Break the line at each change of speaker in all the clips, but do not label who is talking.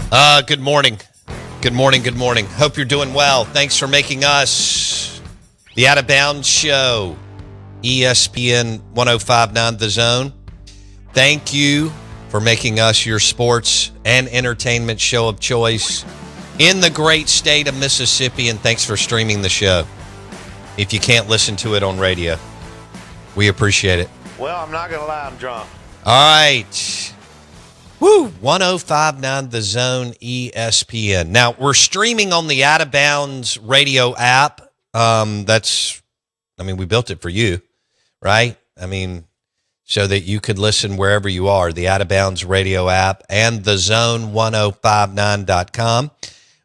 Good morning. Good morning. Good morning. Hope you're doing well. Thanks for making us the Out of Bounds Show, ESPN 105.9 The Zone. Thank you for making us your sports and entertainment show of choice in the great state of Mississippi, and thanks for streaming the show. If you can't listen to it on radio, we appreciate it.
Well, I'm not going to lie, I'm drunk.
All right. Woo! 105.9 The Zone, ESPN. Now, we're streaming on the Out of Bounds radio app. We built it for you, right? So that you could listen wherever you are. The Out of Bounds radio app and the zone1059.com.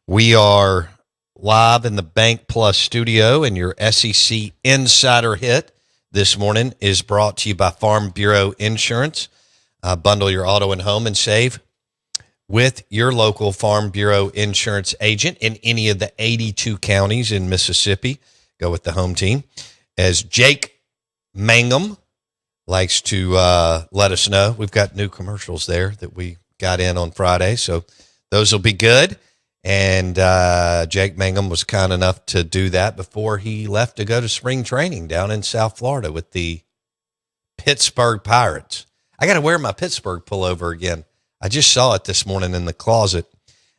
We are live in the Bank Plus studio, and your SEC Insider Hit this morning is brought to you by Farm Bureau Insurance. Bundle your auto and home and save with your local Farm Bureau insurance agent in any of the 82 counties in Mississippi. Go with the home team. As Jake Mangum likes to let us know, we've got new commercials there that we got in on Friday, so those will be good. And Jake Mangum was kind enough to do that before he left to go to spring training down in South Florida with the Pittsburgh Pirates. I got to wear my Pittsburgh pullover again. I just saw it this morning in the closet.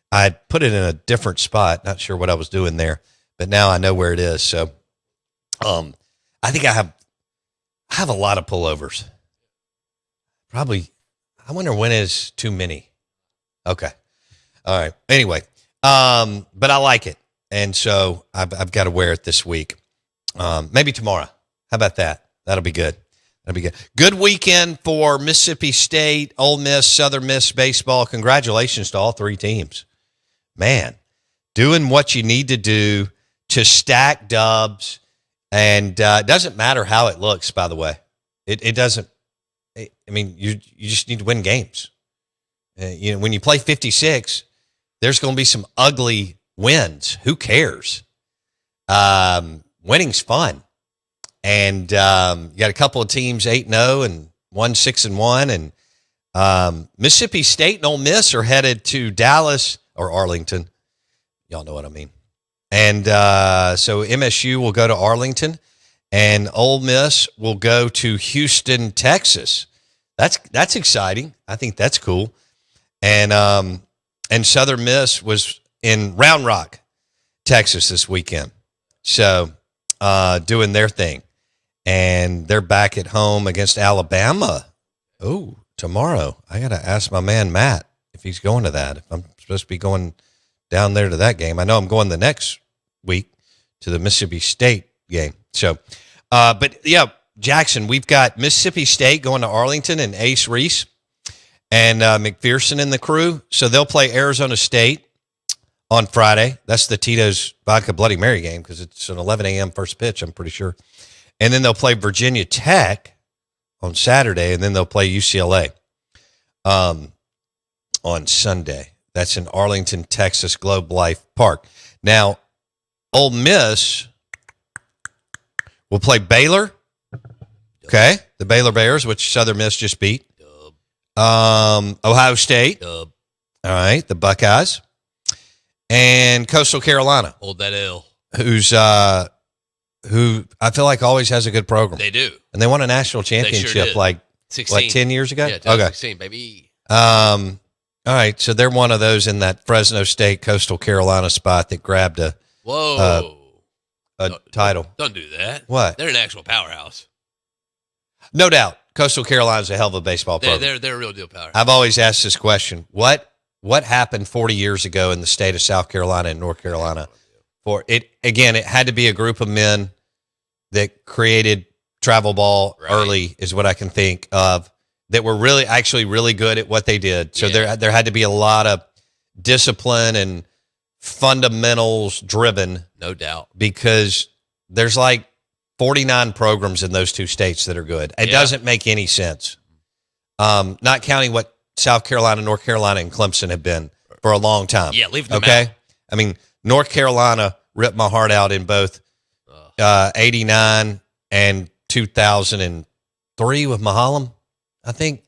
I put it in a different spot. Not sure what I was doing there, but now I know where it is. So, I think I have a lot of pullovers. Probably, I wonder when is too many. Okay. All right. Anyway, but I like it. And so I've got to wear it this week. Maybe tomorrow. How about that? That'll be good. That'll be good. Good weekend for Mississippi State, Ole Miss, Southern Miss baseball. Congratulations to all three teams. Man, doing what you need to do to stack dubs. And it doesn't matter how it looks, by the way. It doesn't. You just need to win games. When you play 56, there's going to be some ugly wins. Who cares? Winning's fun. And you got a couple of teams 8-0 and one 6-1. And Mississippi State and Ole Miss are headed to Dallas or Arlington. Y'all know what I mean. And so MSU will go to Arlington, and Ole Miss will go to Houston, Texas. That's exciting. I think that's cool. And Southern Miss was in Round Rock, Texas this weekend. So doing their thing. And they're back at home against Alabama. Oh, tomorrow. I got to ask my man, Matt, if he's going to that, if I'm supposed to be going down there to that game. I know I'm going the next week to the Mississippi State game. So, but yeah, Jackson, we've got Mississippi State going to Arlington and Ace Reese and McPherson and the crew. So they'll play Arizona State on Friday. That's the Tito's Vodka Bloody Mary game because it's an 11 a.m. first pitch, I'm pretty sure. And then they'll play Virginia Tech on Saturday, and then they'll play UCLA on Sunday. That's in Arlington, Texas, Globe Life Park. Now, Ole Miss will play Baylor, okay, the Baylor Bears, which Southern Miss just beat. Ohio State, all right, the Buckeyes, and Coastal Carolina.
Hold that L.
Who I feel like always has a good program.
They do.
And they won a national championship
sure
like
16.
10 years ago?
Yeah, 2016, baby.
All right, so they're one of those in that Fresno State, Coastal Carolina spot that grabbed a title.
Don't do that.
What?
They're an actual powerhouse.
No doubt. Coastal Carolina's a hell of a baseball program.
They're a real deal powerhouse.
I've always asked this question. What happened 40 years ago in the state of South Carolina and North Carolina? It had to be a group of men that created travel ball early is what I can think of, that were really good at what they did. So there had to be a lot of discipline and fundamentals driven.
No doubt.
Because there's like 49 programs in those two states that are good. It doesn't make any sense. Not counting what South Carolina, North Carolina, and Clemson have been for a long time.
Yeah, leave them out.
I mean, North Carolina ripped my heart out in both 89 and 2003 with Mahalam, I think.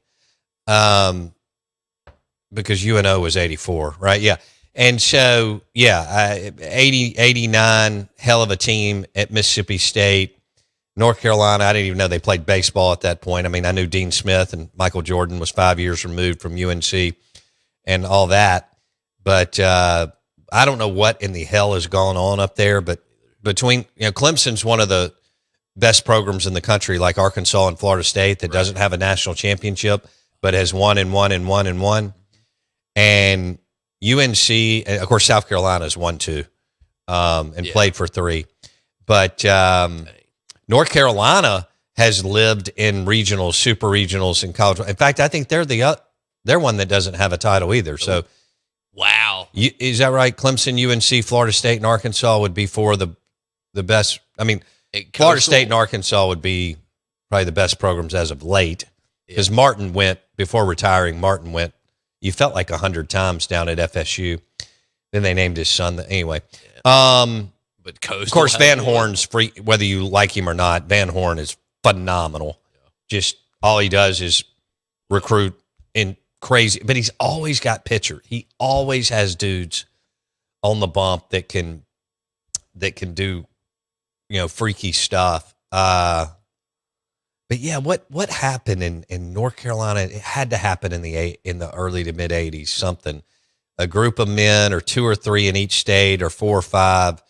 because UNO was 84, right? Yeah. And so, 89, hell of a team at Mississippi State. North Carolina, I didn't even know they played baseball at that point. I mean, I knew Dean Smith, and Michael Jordan was 5 years removed from UNC and all that. But I don't know what in the hell has gone on up there. But between, Clemson's one of the best programs in the country, like Arkansas and Florida State, that doesn't have a national championship, but has won and won and won and won. And UNC, and of course, South Carolina's won 2 and played for 3. But North Carolina has lived in regionals, super regionals, and college. In fact, I think they're one that doesn't have a title either. So,
wow,
is that right? Clemson, UNC, Florida State, and Arkansas would be 4 of the best. I mean, Florida State and Arkansas would be probably the best programs as of late, because Martin went before retiring. Martin went. You felt like 100 times down at FSU. Then they named his son. Anyway.
But
of course, Van Horn's free, whether you like him or not. Van Horn is phenomenal. Yeah. Just all he does is recruit in crazy, but he's always got pitcher. He always has dudes on the bump that can do, freaky stuff. But yeah, what happened in North Carolina? It had to happen in the early to mid 80s. Something, a group of men, or 2 or 3 in each state, or 4 or 5,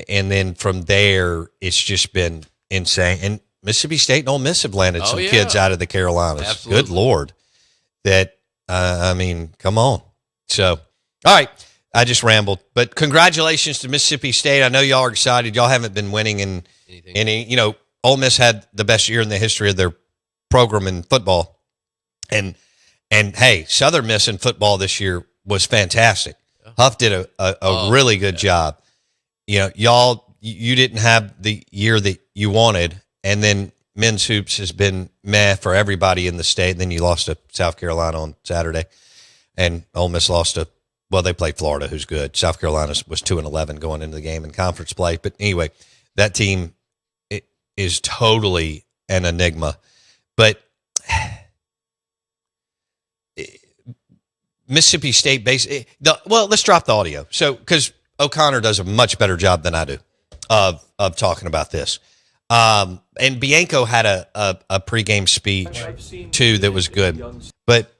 and then from there it's just been insane. And Mississippi State and Ole Miss have landed some kids out of the Carolinas.
Absolutely.
Good Lord, that I mean, come on. So, all right, I just rambled, but congratulations to Mississippi State. I know y'all are excited. Y'all haven't been winning in any. Ole Miss had the best year in the history of their program in football. And hey, Southern Miss in football this year was fantastic. Huff did a really good job. Y'all, you didn't have the year that you wanted, and then men's hoops has been meh for everybody in the state. And then you lost to South Carolina on Saturday, and Ole Miss lost to, they played Florida, who's good. South Carolina was 2-11 going into the game in conference play. But anyway, that team is totally an enigma. But Mississippi State let's drop the audio. So, because O'Connor does a much better job than I do of talking about this. And Bianco had a pregame speech too that was good. But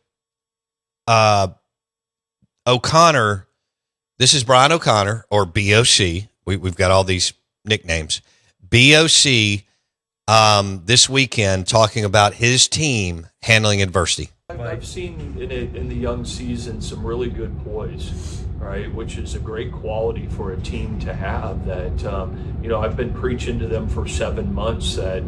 O'Connor, this is Brian O'Connor, or BOC. We've got all these nicknames. BOC this weekend talking about his team handling adversity.
I've seen in the young season some really good poise, right, which is a great quality for a team to have. That I've been preaching to them for 7 months that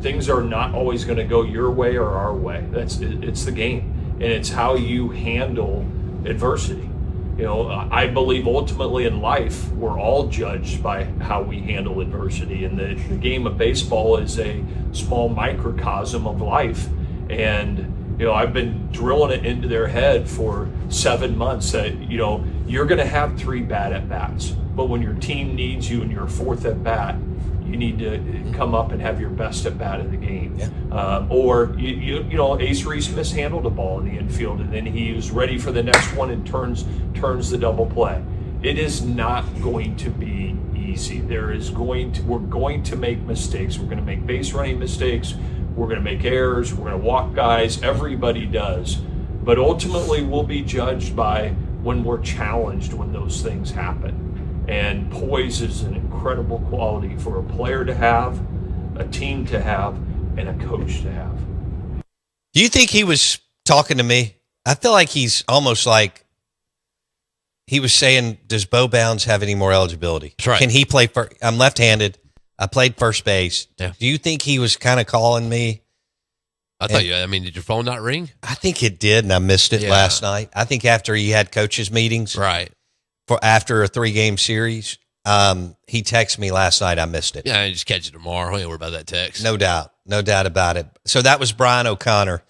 things are not always going to go your way or our way. It's the game, and it's how you handle adversity. I believe ultimately in life, we're all judged by how we handle adversity. And the game of baseball is a small microcosm of life. And, I've been drilling it into their head for 7 months that, you're going to have 3 bad at-bats. But when your team needs you in your 4th at-bat, you need to come up and have your best at-bat of the game. Yeah. Or Ace Reese mishandled a ball in the infield, and then he was ready for the next one and turns the double play. It is not going to be easy. We're going to make mistakes. We're going to make base running mistakes. We're going to make errors. We're going to walk guys. Everybody does. But ultimately, we'll be judged by when we're challenged when those things happen. And poise is an incredible quality for a player to have, a team to have, and a coach to have.
Do you think he was talking to me? I feel like he's almost like he was saying, does Bo Bounds have any more eligibility?
That's right.
Can he play I'm left-handed. I played first base.
Yeah.
Do you think he was kind of calling me?
Did your phone not ring?
I think it did, and I missed it last night. I think after he had coaches meetings.
Right.
After a 3-game series, he texted me last night. I missed it.
Yeah, I just catch it tomorrow. I ain't worried about that text.
No doubt about it. So that was Brian O'Connor.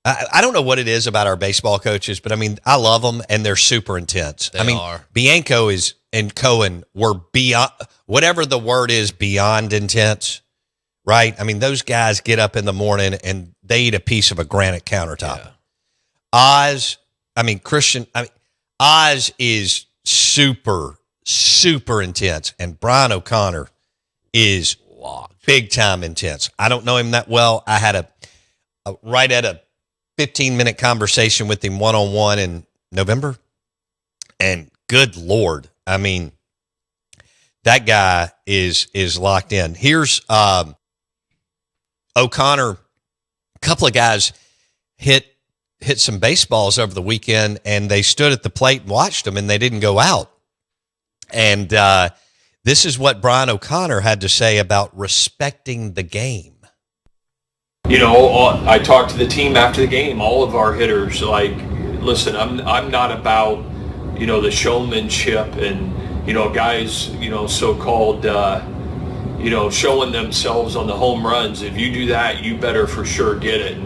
I don't know what it is about our baseball coaches, but I mean, I love them, and they're super intense.
They are.
Bianco and Cohen were beyond, whatever the word is, beyond intense, right? I mean, those guys get up in the morning and they eat a piece of a granite countertop. Oz is super, super intense, and Brian O'Connor is big time intense. I don't know him that well. I had a 15-minute conversation with him one-on-one in November, and good Lord, I mean, that guy is locked in. Here's O'Connor. A couple of guys hit some baseballs over the weekend, and they stood at the plate and watched them, and they didn't go out. And this is what Brian O'Connor had to say about respecting the game.
I talked to the team after the game, all of our hitters, like, listen, I'm not about, the showmanship and, guys, so-called, showing themselves on the home runs. If you do that, you better for sure get it.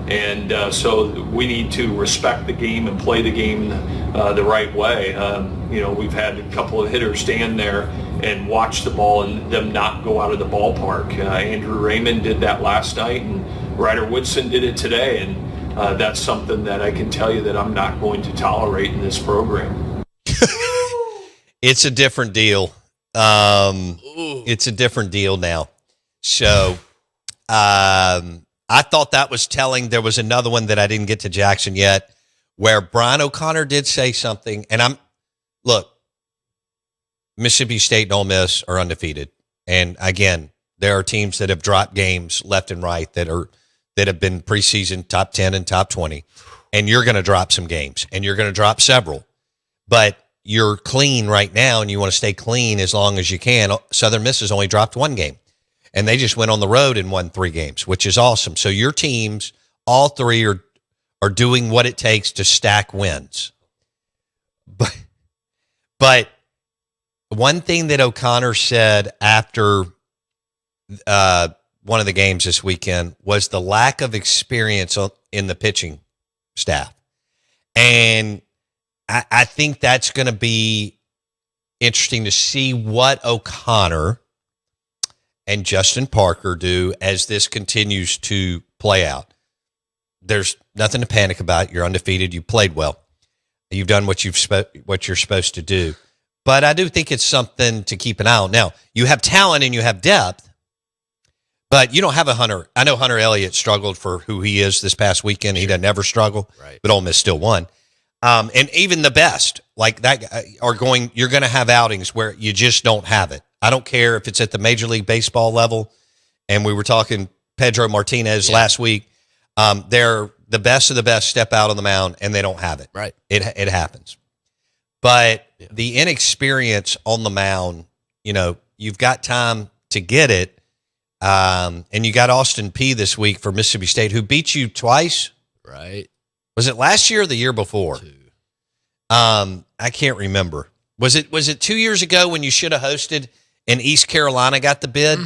And so we need to respect the game and play the game the right way. We've had a couple of hitters stand there and watch the ball and them not go out of the ballpark. Andrew Raymond did that last night, and Ryder Woodson did it today. And that's something that I can tell you that I'm not going to tolerate in this program.
It's a different deal. It's a different deal now. So I thought that was telling. There was another one that I didn't get to Jackson yet, where Brian O'Connor did say something. And look, Mississippi State and Ole Miss are undefeated. And again, there are teams that have dropped games left and right that have been preseason top 10 and top 20. And you're going to drop some games, and you're going to drop several. But you're clean right now, and you want to stay clean as long as you can. Southern Miss has only dropped one game, and they just went on the road and won 3 games, which is awesome. So your teams, all 3 are doing what it takes to stack wins. But one thing that O'Connor said after one of the games this weekend was the lack of experience in the pitching staff. And I think that's going to be interesting to see what O'Connor and Justin Parker do as this continues to play out. There's nothing to panic about. You're undefeated. You played well. You've done what you're supposed to do. But I do think it's something to keep an eye on. Now, you have talent and you have depth, but you don't have a Hunter. I know Hunter Elliott struggled for who he is this past weekend. He doesn't ever struggle,
right?
But Ole Miss still won. And even the best, like that, you're going to have outings where you just don't have it. I don't care if it's at the Major League Baseball level. And we were talking Pedro Martinez last week. They're the best of the best step out on the mound, and they don't have it.
Right.
It happens. But the inexperience on the mound, you've got time to get it. And you got Austin P this week for Mississippi State, who beat you twice.
Right.
Was it last year or the year before?
2.
I can't remember. Was it 2 years ago when you should have hosted and East Carolina got the bid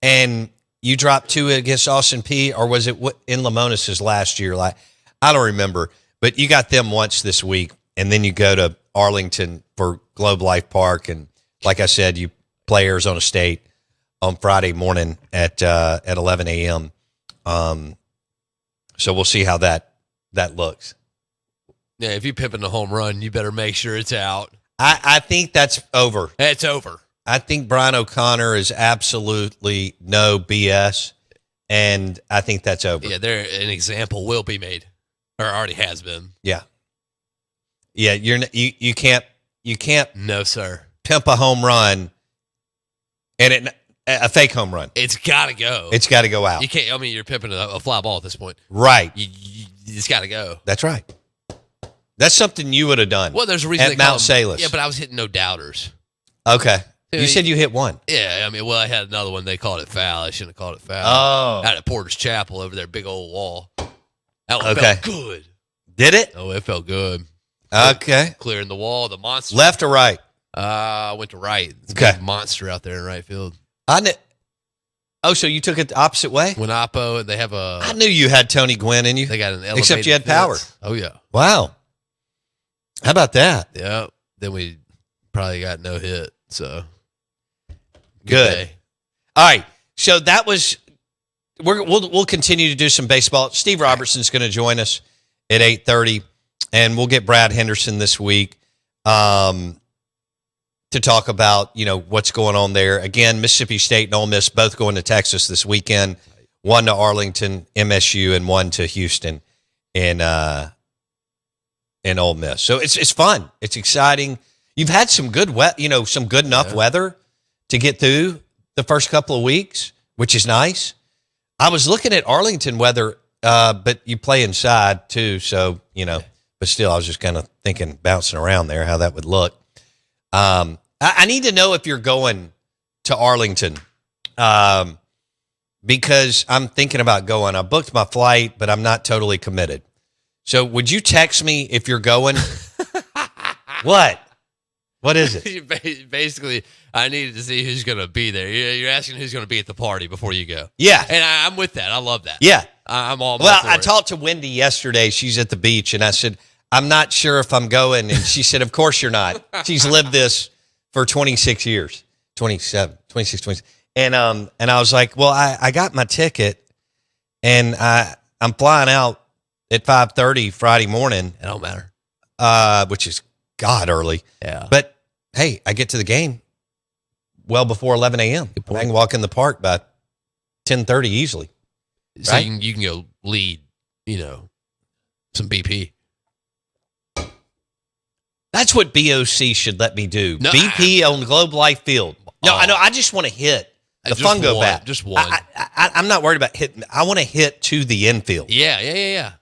and you dropped 2 against Austin P, or was it in Lamonis's last year? Like, I don't remember, but you got them once this week, and then you go to Arlington for Globe Life Park, and like I said, you play Arizona State on Friday morning at 11 a.m. So we'll see how that looks.
Yeah, if you're pimping the home run, you better make sure it's out.
I think that's over.
It's over.
I think Brian O'Connor is absolutely no BS, and I think that's over.
Yeah, an example will be made, or already has been.
Yeah. You can't
No, sir.
pimp a home run and a fake home run.
It's got to go.
It's got to go out.
You can't. I mean, you're pimping a fly ball at this point.
Right.
It's got to go.
That's right. That's something you would have done.
Well, there's a reason
at Mount Salus.
Yeah, but I was hitting no doubters.
Okay. You said you hit one.
Yeah, I mean, I had another one. They called it foul. I shouldn't have called it foul.
Oh.
Out at Porter's Chapel over there, big old wall. That one
Okay.
felt good.
Did it?
Oh, it felt good.
Okay.
Clearing the wall, the monster.
Left or right?
I went to right. It's a
Okay.
big monster out there in right field.
Oh, so you took it the opposite way?
Winapo, they have
I knew you had Tony Gwynn in you.
They got an elevated
Except you had
fence.
power.
Oh, yeah.
Wow. How about that?
Yeah. Then we probably got no hit. So
Good.
day.
All right. So that was we'll continue to do some baseball. Steve Robertson's going to join us at 8:30, and we'll get Brad Henderson this week to talk about, what's going on there. Again, Mississippi State and Ole Miss both going to Texas this weekend, one to Arlington, MSU, and one to Houston and Ole Miss. So it's fun. It's exciting. You've had some good some good enough weather to get through the first couple of weeks, which is nice. I was looking at Arlington weather, but you play inside too, so but still, I was just kind of thinking, bouncing around there, how that would look. I need to know if you're going to Arlington, because I'm thinking about going. I booked my flight, but I'm not totally committed. So would you text me if you're going? What? What is it?
Basically, I needed to see who's going to be there. You're asking who's going to be at the party before you go.
Yeah.
And I'm with that. I love that.
Yeah.
I'm all
Well,
for
I
it.
talked to Wendy yesterday. She's at the beach, and I said, I'm not sure if I'm going. And she said, of course you're not. She's lived this for 26 years, 26. And I was like, well, I got my ticket, and I'm flying out at 5:30 Friday morning.
It don't matter.
Which is God early.
Yeah.
But hey, I get to the game well before 11 a.m. I can walk in the park by 10:30 easily.
So
Right?
you can go lead, some BP.
That's what BOC should let me do.
No,
BP on Globe Life Field. No,
Oh.
I know. I just want to hit the
Just
fungo
one,
bat.
just one.
I'm not worried about hitting. I want to hit to the infield.
Yeah.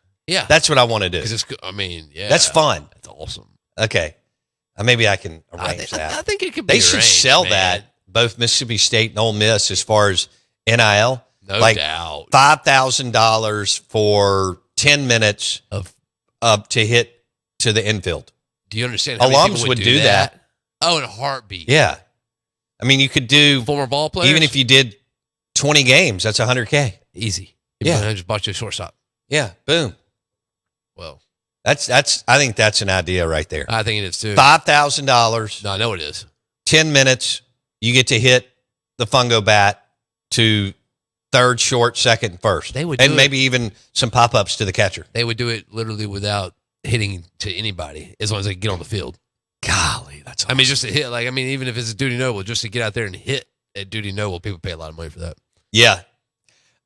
That's what I want to do.
Because it's,
That's fun.
That's awesome.
Okay. Maybe I can
I
arrange that.
think it could be
They should
arranged,
sell
man.
that, both Mississippi State and Ole Miss, as far as NIL.
No
like
doubt.
$5,000 for 10 minutes
Of
to hit to the infield.
Do you understand how many
Alums
people
would do that.
Oh, in a heartbeat.
Yeah. I mean, you could do,
Former ball players?
even if you did 20 games, that's $100K.
Easy.
Yeah.
I just bought you a shortstop.
Yeah. Boom.
Well,
I think that's an idea right there.
I think it is too.
$5,000,
No, I know it is.
10 minutes, you get to hit the fungo bat to third, short, second, and first.
They would
and
do
maybe even some pop-ups to the catcher.
They would do it literally without hitting to anybody as long as they get on the field.
Golly, that's awesome.
I mean, just to hit, even if it's a Duty Noble, just to get out there and hit at Duty Noble, people pay a lot of money for that.
Yeah.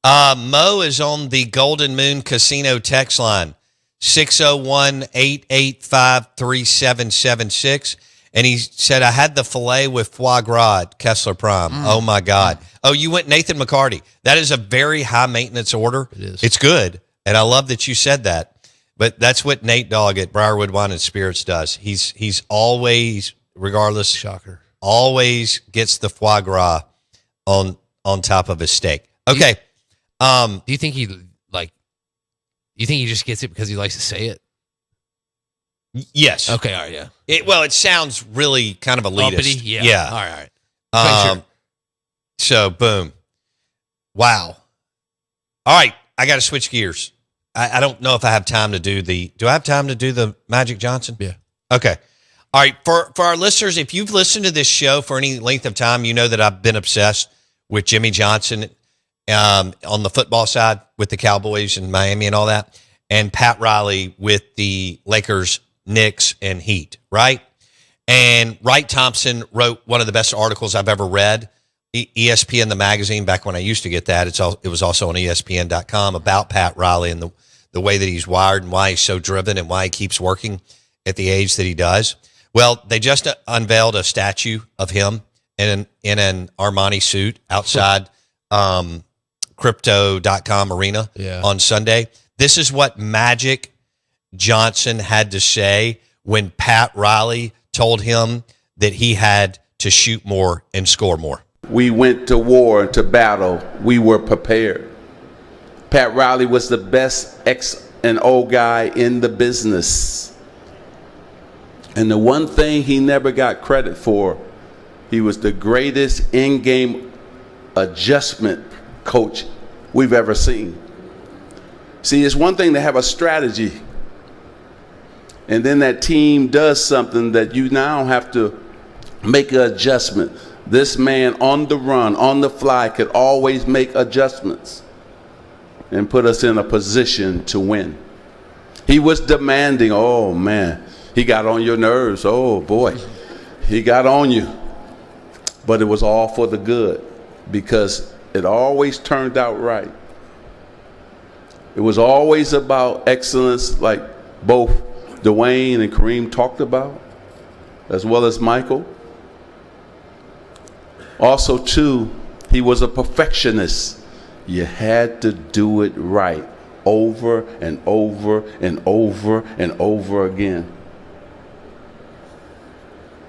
Mo is on the Golden Moon Casino text line, 601-885-3776. And he said, I had the filet with foie gras at Kessler Prime. Oh, my God. Oh, you went Nathan McCarty. That is a very high-maintenance order.
It is.
It's good, and I love that you said that. But that's what Nate Dogg at Briarwood Wine and Spirits does. He's always, regardless,
Shocker.
always gets the foie gras on top of his steak. Okay.
Do you think he just gets it because he likes to say it?
Yes.
Okay, all right, yeah.
It sounds really kind of elitist.
Uppity? Yeah.
Yeah.
All right. Sure.
So, boom. Wow. All right. I got to switch gears. I don't know if I have time to do I have time to do the Magic Johnson?
Yeah.
Okay. All right. For our listeners, if you've listened to this show for any length of time, you know that I've been obsessed with Jimmy Johnson on the football side with the Cowboys and Miami and all that, and Pat Riley with the Lakers, Knicks, and Heat, right? And Wright Thompson wrote one of the best articles I've ever read, ESPN, the magazine, back when I used to get that. It was also on ESPN.com about Pat Riley and the way that he's wired and why he's so driven and why he keeps working at the age that he does. Well, they just unveiled a statue of him in an Armani suit outside Crypto.com arena on Sunday. This is what Magic Johnson had to say when Pat Riley told him that he had to shoot more and score more.
We went to war and to battle. We were prepared. Pat Riley was the best X and O guy in the business. And the one thing he never got credit for, he was the greatest in-game adjustment coach we've ever seen. See, it's one thing to have a strategy, and then that team does something that you now have to make an adjustment. This man on the run, on the fly, could always make adjustments and put us in a position to win. He was demanding. Oh, man. He got on your nerves. Oh, boy. He got on you. But it was all for the good because it always turned out right. It was always about excellence, like both Dwayne and Kareem talked about, as well as Michael. Also, too, he was a perfectionist. You had to do it right over and over and over and over again.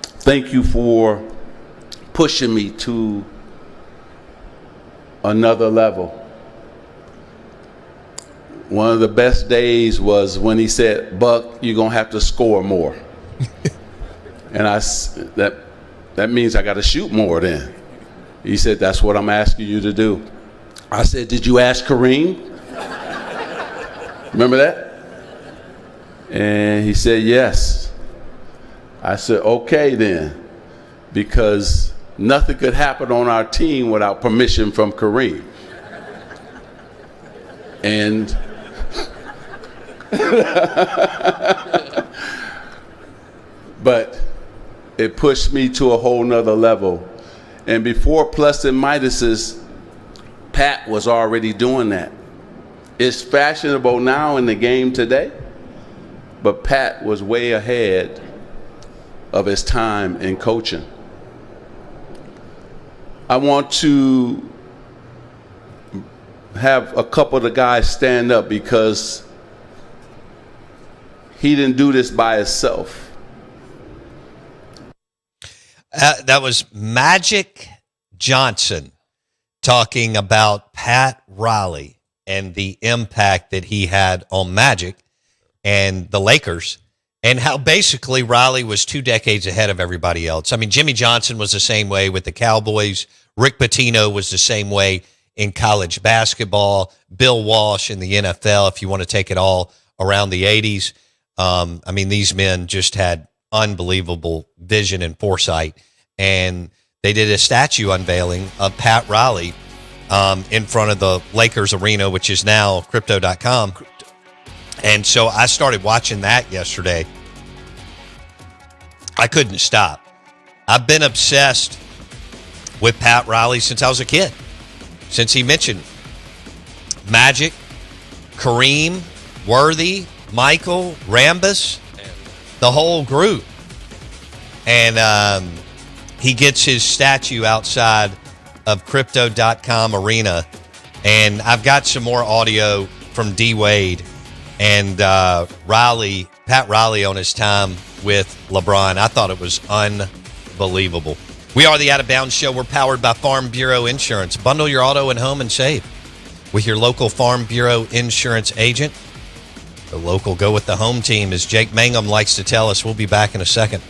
Thank you for pushing me to another level. One of the best days was when he said, "Buck, you're going to have to score more." And that means I got to shoot more then. He said, "That's what I'm asking you to do." I said, "Did you ask Kareem?" Remember that? And he said, "Yes." I said, "Okay then," because nothing could happen on our team without permission from Kareem. And but it pushed me to a whole nother level. And before Plus and Midases, Pat was already doing that. It's fashionable now in the game today, but Pat was way ahead of his time in coaching. I want to have a couple of the guys stand up because he didn't do this by himself.
That was Magic Johnson talking about Pat Riley and the impact that he had on Magic and the Lakers, and how basically Riley was 2 decades ahead of everybody else. I mean, Jimmy Johnson was the same way with the Cowboys. Rick Pitino was the same way in college basketball. Bill Walsh in the NFL, if you want to take it all around the 80s. I mean, these men just had unbelievable vision and foresight. And they did a statue unveiling of Pat Riley in front of the Lakers arena, which is now crypto.com. And so I started watching that yesterday. I couldn't stop. I've been obsessed with Pat Riley since I was a kid, since he mentioned Magic, Kareem, Worthy, Michael, Rambus, the whole group. And he gets his statue outside of crypto.com arena. And I've got some more audio from D Wade and Pat Riley on his time with LeBron. I thought it was unbelievable. We are the Out of Bounds Show. We're powered by Farm Bureau Insurance. Bundle your auto and home and save with your local Farm Bureau Insurance agent. The local go with the home team, as Jake Mangum likes to tell us. We'll be back in a second.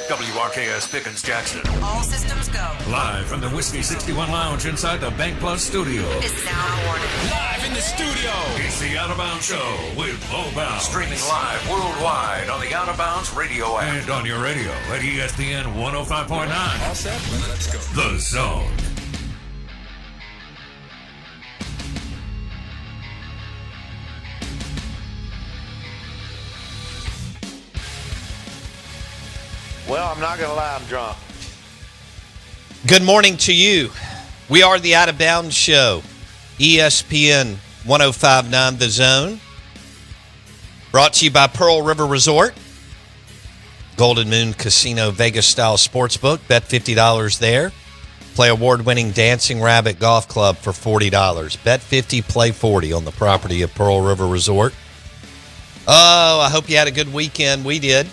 WRKS Pickens Jackson.
All systems go.
Live from the Whiskey 61 Lounge inside the Bank Plus studio.
Is now awarded.
Live in the studio. It's the Out of Bounds Show with Bo Bounds. Streaming live worldwide on the Out of Bounds radio app. And on your radio at ESPN 105.9. All set? Let's go. The Zone.
Well, I'm not going to lie, I'm drunk.
Good morning to you. We are the Out of Bounds Show, ESPN 105.9 The Zone. Brought to you by Pearl River Resort, Golden Moon Casino Vegas-style sportsbook. Bet $50 there. Play award-winning Dancing Rabbit Golf Club for $40. Bet 50, play 40 on the property of Pearl River Resort. Oh, I hope you had a good weekend. We did.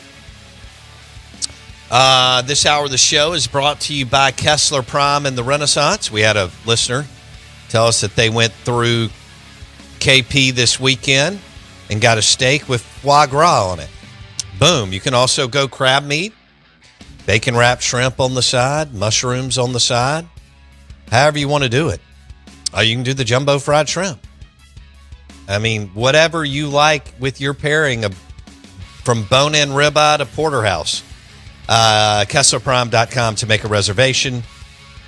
This hour of the show is brought to you by Kessler Prime and the Renaissance. We had a listener tell us that they went through KP this weekend and got a steak with foie gras on it. Boom. You can also go crab meat, bacon wrapped shrimp on the side, mushrooms on the side, however you want to do it. You can do the jumbo fried shrimp. I mean, whatever you like with your pairing of from bone-in ribeye to porterhouse. KesslerPrime.com to make a reservation.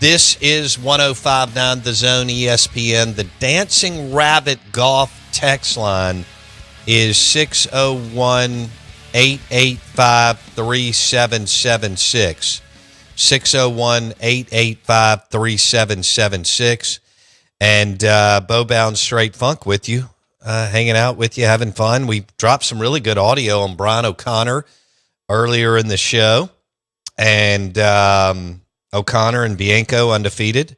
This is 105.9 The Zone ESPN. The Dancing Rabbit Golf text line is 601-885-3776. 601-885-3776. And Bo Bounds Straight Funk with you, hanging out with you, having fun. We dropped some really good audio on Brian O'Connor earlier in the show, and O'Connor and Bianco undefeated,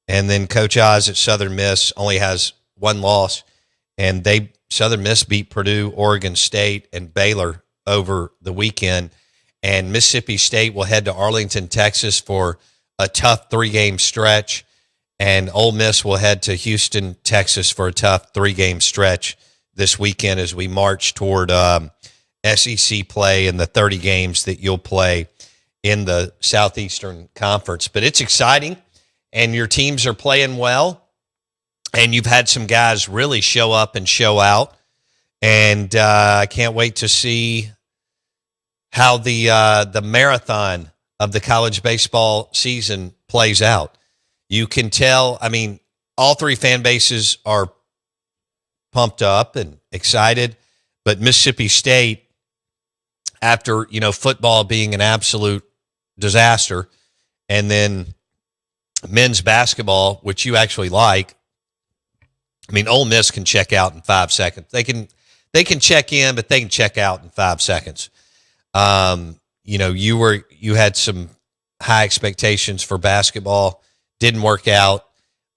and then Coach Oz at Southern Miss only has one loss, and Southern Miss beat Purdue, Oregon State, and Baylor over the weekend, and Mississippi State will head to Arlington, Texas for a tough 3-game stretch, and Ole Miss will head to Houston, Texas for a tough 3-game stretch this weekend as we march toward SEC play and the 30 games that you'll play in the Southeastern Conference. But it's exciting, and your teams are playing well, and you've had some guys really show up and show out, and I can't wait to see how the marathon of the college baseball season plays out. You can tell, I mean, all three fan bases are pumped up and excited, but Mississippi State, after, football being an absolute disaster, and then men's basketball, which you actually like. I mean, Ole Miss can check out in 5 seconds. They can check in, but they can check out in 5 seconds. You had some high expectations for basketball, didn't work out.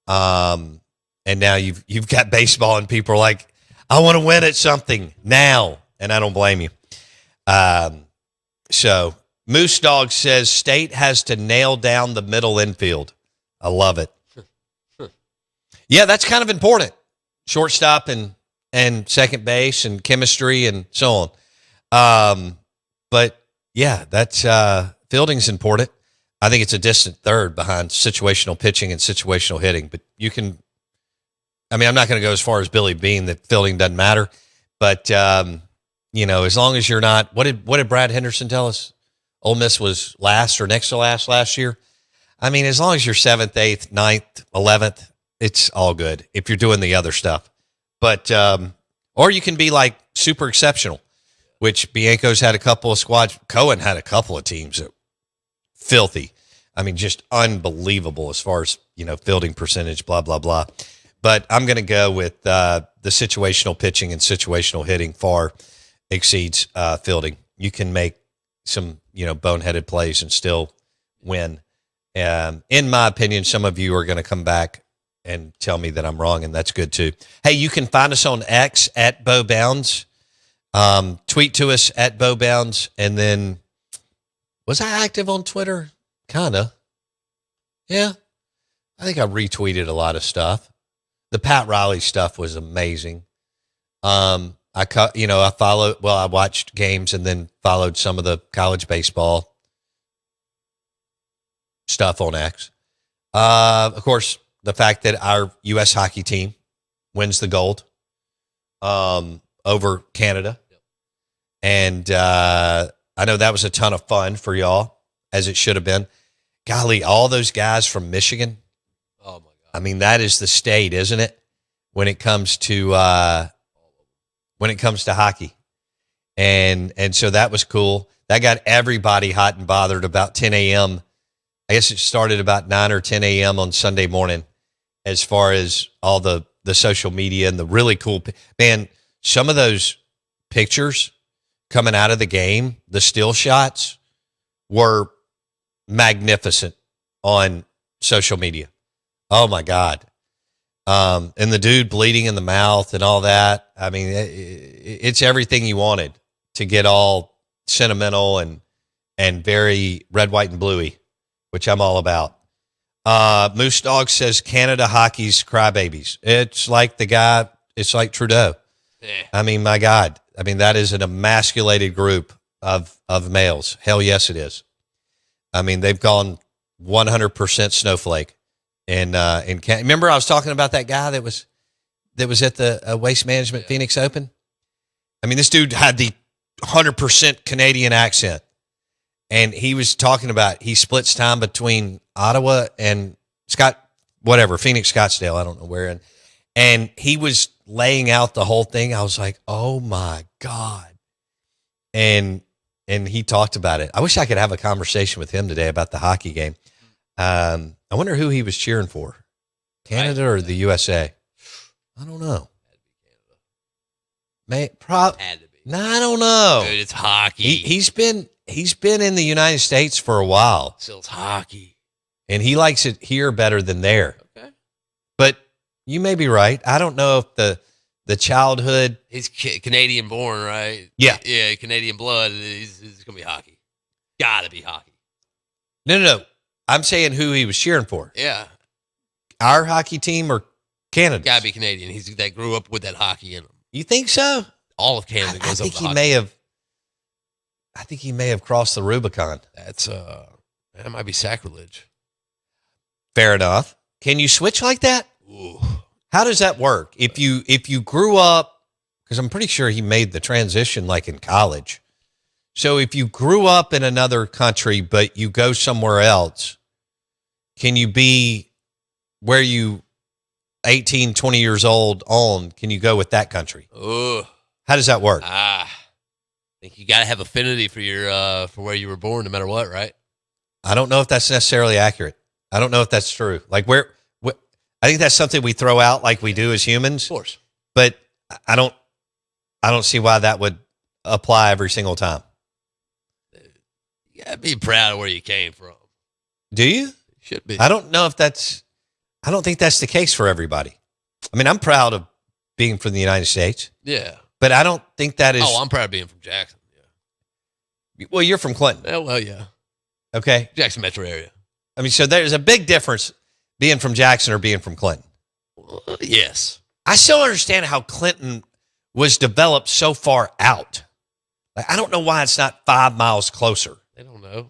And now you've got baseball, and people are like, I want to win at something now. And I don't blame you. So Moose Dog says State has to nail down the middle infield. I love it. Yeah, that's kind of important. Shortstop and second base and chemistry and so on. But yeah, that's fielding's important. I think it's a distant third behind situational pitching and situational hitting. But I'm not going to go as far as Billy Bean that fielding doesn't matter. But as long as you're not, what did Brad Henderson tell us? Ole Miss was last or next to last year. I mean, as long as you're 7th, 8th, 9th, 11th, it's all good if you're doing the other stuff. But, or you can be like super exceptional, which Bianco's had a couple of squads. Cohen had a couple of teams that filthy. I mean, just unbelievable as far as, fielding percentage, blah, blah, blah. But I'm going to go with the situational pitching and situational hitting far exceeds fielding. You can make some, boneheaded plays and still win. In my opinion, some of you are going to come back and tell me that I'm wrong, and that's good too. Hey, you can find us on X at Bo Bounds. Tweet to us at Bo Bounds, and then was I active on Twitter? Kinda. Yeah. I think I retweeted a lot of stuff. The Pat Riley stuff was amazing. I watched games and then followed some of the college baseball stuff on X. Of course, the fact that our U.S. hockey team wins the gold over Canada. And I know that was a ton of fun for y'all, as it should have been. Golly, all those guys from Michigan.
Oh, my God.
I mean, that is the state, isn't it? When it comes to hockey. And so that was cool. That got everybody hot and bothered about 10 a.m. I guess it started about 9 or 10 a.m. on Sunday morning, as far as all the social media and the really cool, man, some of those pictures coming out of the game, the still shots were magnificent on social media. Oh my God. And the dude bleeding in the mouth and all that. I mean, it's everything you wanted to get all sentimental and very red, white, and bluey, which I'm all about. Moose Dog says Canada hockey's crybabies. It's like Trudeau.
Yeah.
I mean, my God. I mean, that is an emasculated group of males. Hell yes, it is. I mean, they've gone 100% snowflake. And remember, I was talking about that guy that was at the Waste Management Phoenix Open. I mean, this dude had the 100% Canadian accent, and he was talking about he splits time between Ottawa and Phoenix, Scottsdale. I don't know where, and he was laying out the whole thing. I was like, oh my God, and he talked about it. I wish I could have a conversation with him today about the hockey game. I wonder who he was cheering for, Canada or the USA. I don't know.
Had to be.
No, I don't know.
Dude, it's hockey.
He's been in the United States for a while.
Still, it's hockey.
And he likes it here better than there.
Okay.
But you may be right. I don't know if the childhood.
He's Canadian born, right?
Yeah.
Yeah, Canadian blood. He's going to be hockey. Got to be hockey.
No. I'm saying who he was cheering for.
Yeah.
Our hockey team or Canada?
Got to be Canadian. That grew up with that hockey in him.
You think so?
All of Canada
I
goes up
think
to
he
hockey.
I think he may have crossed the Rubicon.
That might be sacrilege.
Fair enough. Can you switch like that?
Ooh.
How does that work? If you grew up, because I'm pretty sure he made the transition like in college. So if you grew up in another country, but you go somewhere else, can you be where you 18, 20 years old on, can you go with that country?
Ooh.
How does that work?
I think you got to have affinity for your for where you were born, no matter what, right?
I don't know if that's necessarily accurate. I don't know if that's true. Like I think that's something we throw out like we do as humans.
Of course.
But I don't see why that would apply every single time.
You got to be proud of where you came from.
Do you?
Should be.
I don't think that's the case for everybody. I mean, I'm proud of being from the United States,
Yeah.
but I don't think that is.
Oh, I'm proud of being from Jackson. Yeah.
Well, you're from Clinton.
Yeah, well, yeah.
Okay.
Jackson metro area.
I mean, so there's a big difference being from Jackson or being from Clinton.
Yes.
I still understand how Clinton was developed so far out. Like, I don't know why it's not 5 miles closer.
They don't know.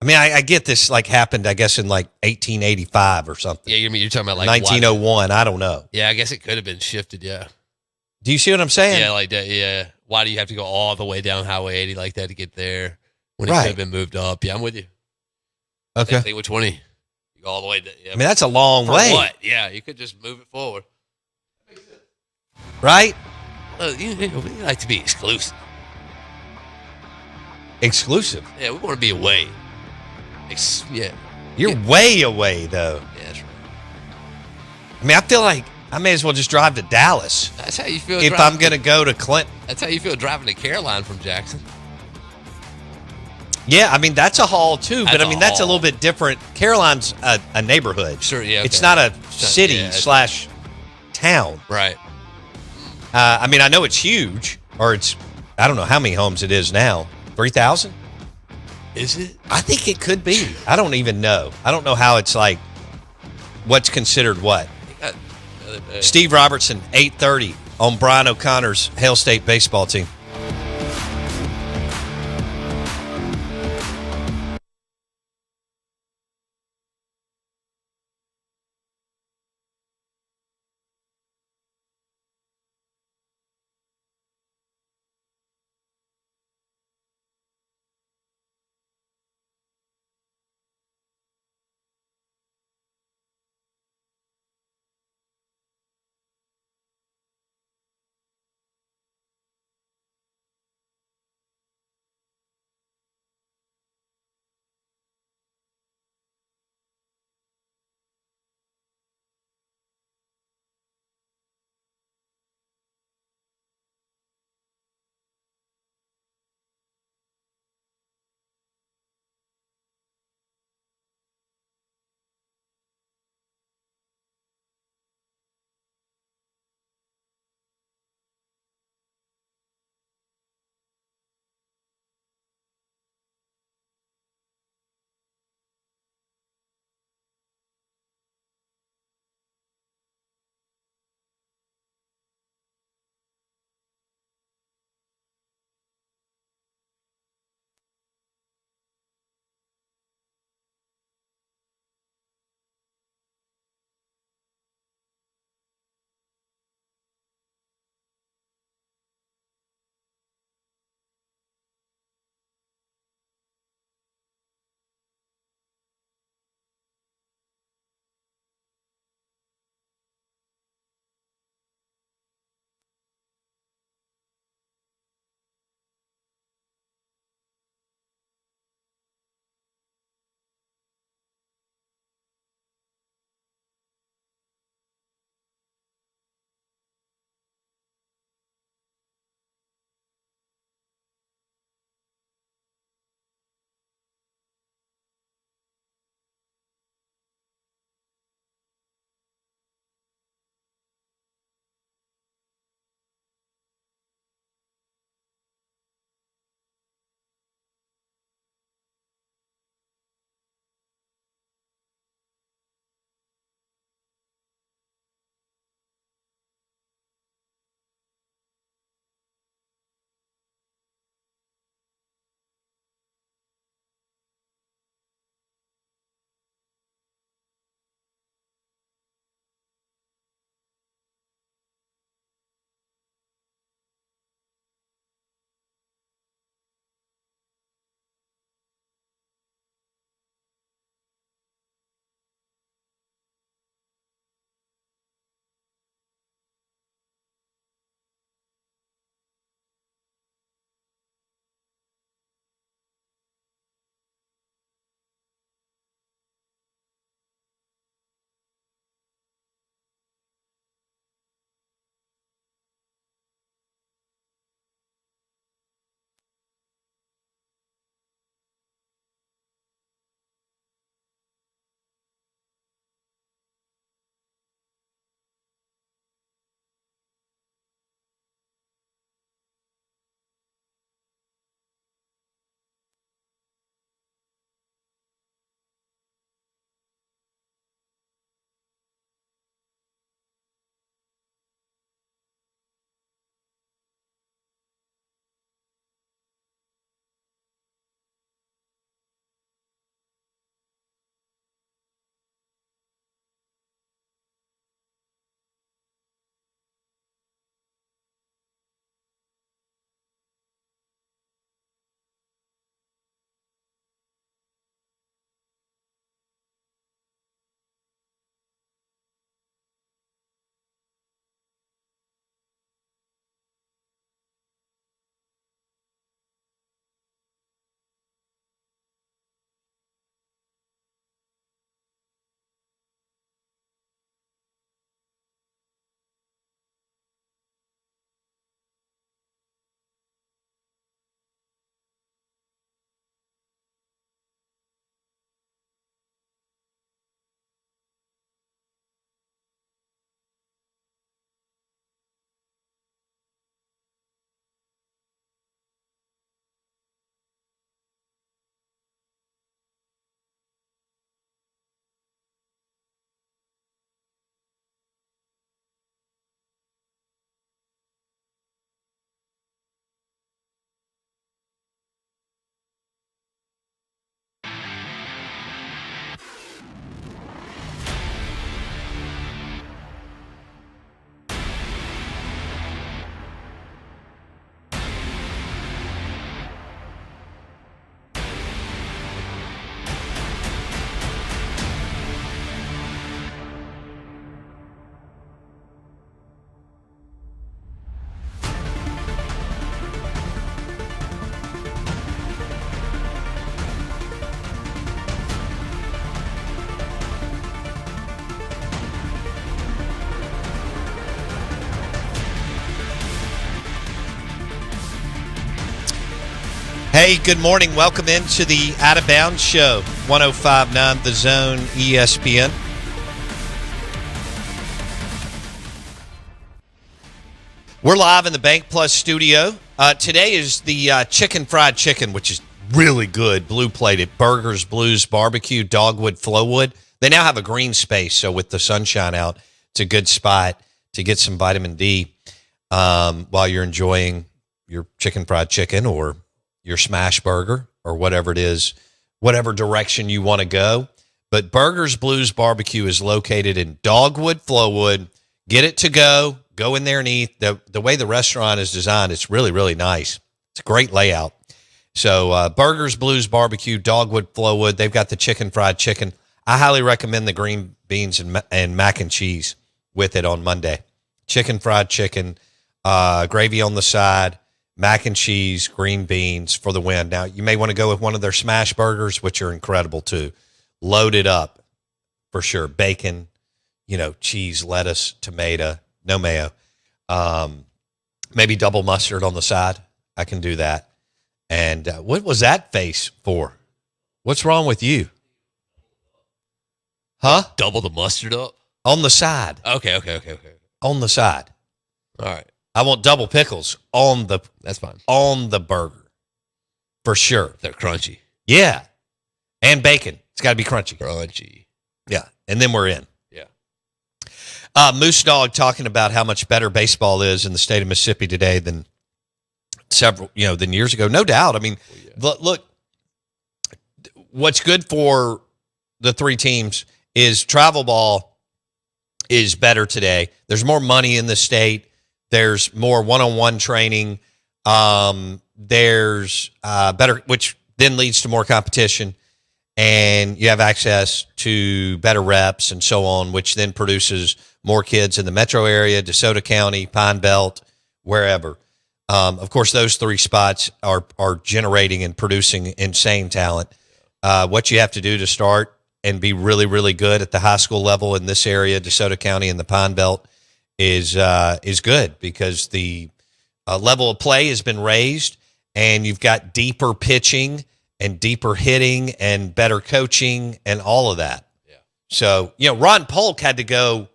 I mean, I get this like happened, I guess, in like 1885 or something.
Yeah, you're talking about like
1901. I don't know.
Yeah, I guess it could have been shifted. Yeah.
Do you see what I'm saying?
Yeah, like that. Yeah. Why do you have to go all the way down Highway 80 like that to get there when it
Right.
could have been moved up? Yeah, I'm with you.
Okay.
I think which 20? You go all the way. Yeah.
I mean, that's a long
For
way,
what? Yeah, you could just move it forward.
right?
We like to be exclusive.
Exclusive.
Yeah, we want to be away. Yeah.
You're way away, though.
Yeah, that's right.
I mean, I feel like I may as well just drive to Dallas
That's how you feel.
if I'm going to go to Clinton.
That's how you feel driving to Caroline from Jackson.
Yeah, I mean, that's a haul, too. But,
That's
I mean,
a
that's a
haul.
little bit different. Caroline's a neighborhood.
Sure, yeah.
It's
okay.
not a
not-
city
yeah,
/ town.
Right.
I mean, I know it's huge, or I don't know how many homes it is now. 3,000?
Is it?
I think it could be. I don't even know. I don't know how it's like, what's considered what. Steve Robertson, 8:30 on Brian O'Connor's Hail State baseball team. Hey, good morning. Welcome into the Out of Bounds Show, 105.9 The Zone ESPN. We're live in the Bank Plus studio. Today is the fried chicken, which is really good, blue-plated. Burgers, Blues, Barbecue, Dogwood, Flowwood. They now have a green space, so with the sunshine out, it's a good spot to get some vitamin D while you're enjoying your fried chicken or your smash burger or whatever it is, whatever direction you want to go. But Burgers, Blues, Barbecue is located in Dogwood, Flowwood. Get it to go. Go in there and eat. The way the restaurant is designed, it's really, really nice. It's a great layout. So Burgers, Blues, Barbecue, Dogwood, Flowwood. They've got the fried chicken. I highly recommend the green beans and mac and cheese with it on Monday. Fried chicken, gravy on the side, mac and cheese, green beans for the win. Now, you may want to go with one of their smash burgers, which are incredible too. Loaded up for sure. Bacon, cheese, lettuce, tomato. No mayo. Maybe double mustard on the side. I can do that. And what was that face for? What's wrong with you? Huh?
Double the mustard up?
On the side.
Okay.
On the side.
All right.
I want double pickles
That's fine.
on the burger. For sure.
They're crunchy.
Yeah. And bacon. It's got to be crunchy.
Crunchy.
Yeah. And then we're in.
Yeah.
Moose Dog talking about how much better baseball is in the state of Mississippi today than than years ago. No doubt. I mean, look, what's good for the three teams is travel ball is better today. There's more money in the state. There's more one-on-one training. There's better, which then leads to more competition. And you have access to better reps and so on, which then produces more kids in the metro area, DeSoto County, Pine Belt, wherever. Of course, those three spots are generating and producing insane talent. What you have to do to start and be really, really good at the high school level in this area, DeSoto County and the Pine Belt, is good because the level of play has been raised, and you've got deeper pitching and deeper hitting and better coaching and all of that. Yeah. So, Ron Polk had to go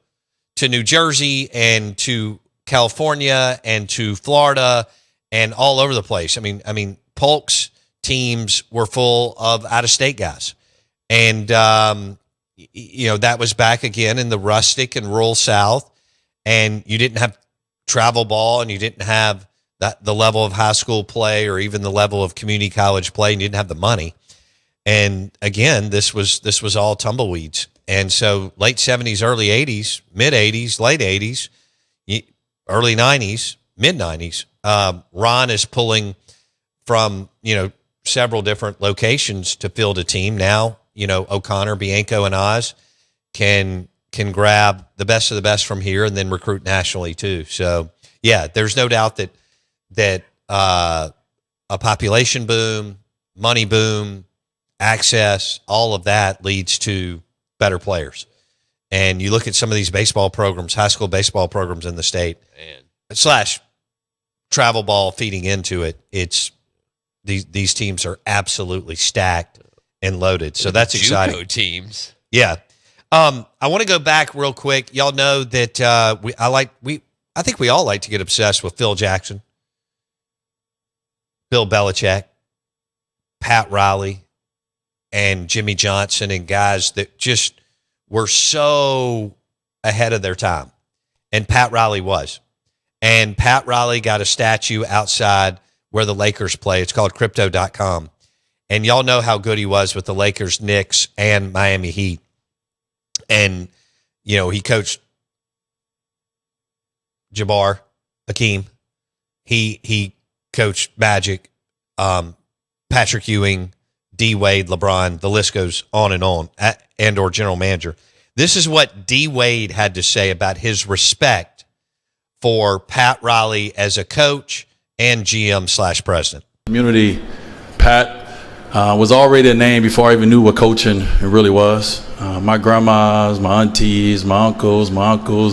to New Jersey and to California and to Florida and all over the place. I mean, Polk's teams were full of out-of-state guys. And, that was back again in the rustic and rural South. And you didn't have travel ball, and you didn't have the level of high school play or even the level of community college play, and you didn't have the money. And again, this was all tumbleweeds. And so late 70s, early 80s, mid 80s, late 80s, early 90s, mid 90s, Ron is pulling from, several different locations to field a team. Now, O'Connor, Bianco, and Oz can grab the best of the best from here and then recruit nationally too. So yeah, there's no doubt that a population boom, money boom, access, all of that leads to better players. And you look at some of these baseball programs, high school baseball programs in the state, / travel ball feeding into it. It's these teams are absolutely stacked and loaded. So that's exciting.
JUCO teams.
Yeah. I want to go back real quick. Y'all know that I think we all like to get obsessed with Phil Jackson, Bill Belichick, Pat Riley, and Jimmy Johnson, and guys that just were so ahead of their time. And Pat Riley was. And Pat Riley got a statue outside where the Lakers play. It's called Crypto.com. And y'all know how good he was with the Lakers, Knicks, and Miami Heat. And, he coached Jabbar, Hakeem. He coached Magic, Patrick Ewing, D. Wade, LeBron. The list goes on, and or general manager. This is what D. Wade had to say about his respect for Pat Riley as a coach and GM/president.
Community, Pat was already a name before I even knew what coaching it really was. My grandmas, my aunties, my uncles,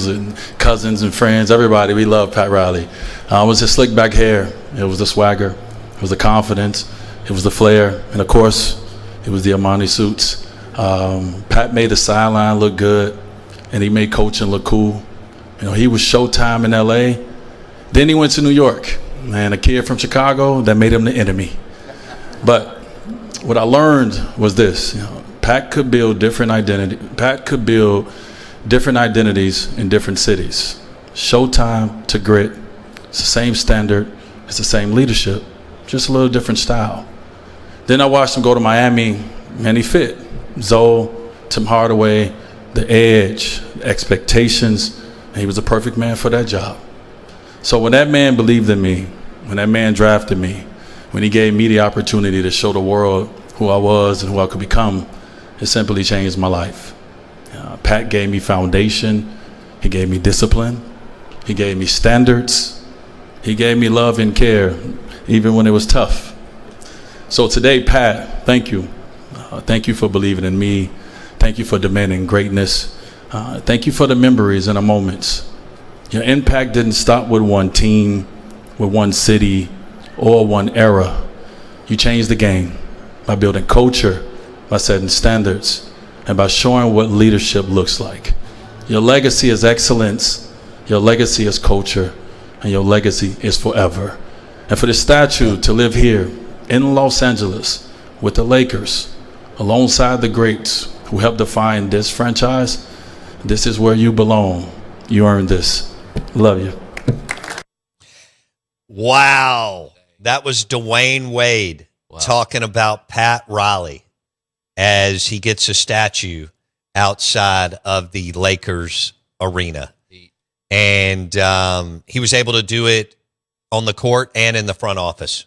and cousins and friends, everybody, we loved Pat Riley. It was his slick back hair. It was the swagger. It was the confidence. It it was the flair, and of course, it was the Armani suits. Pat made the sideline look good, and he made coaching look cool. You know, he was Showtime in L.A. Then he went to New York, and a kid from Chicago, that made him the enemy. But what I learned was this: you know, Pat could build different identities in different cities. Showtime to Grit, it's the same standard, it's the same leadership, just a little different style. Then I watched him go to Miami, and he fit. Zoe, Tim Hardaway, the edge, the expectations, and he was a perfect man for that job. So when that man believed in me, when that man drafted me, when he gave me the opportunity to show the world who I was and who I could become, it simply changed my life. Pat gave me foundation, he gave me discipline, he gave me standards, he gave me love and care, even when it was tough. So today, Pat, thank you. Thank you for believing in me. Thank you for demanding greatness. Thank you for the memories and the moments. Your impact didn't stop with one team, with one city, or one era. You changed the game by building culture, by setting standards, and by showing what leadership looks like. Your legacy is excellence, your legacy is culture, and your legacy is forever. And for this statue to live here in Los Angeles with the Lakers, alongside the greats who helped define this franchise, this is where you belong. You earned this. Love you.
Wow. That was Dwayne Wade talking about Pat Riley as he gets a statue outside of the Lakers arena. And he was able to do it on the court and in the front office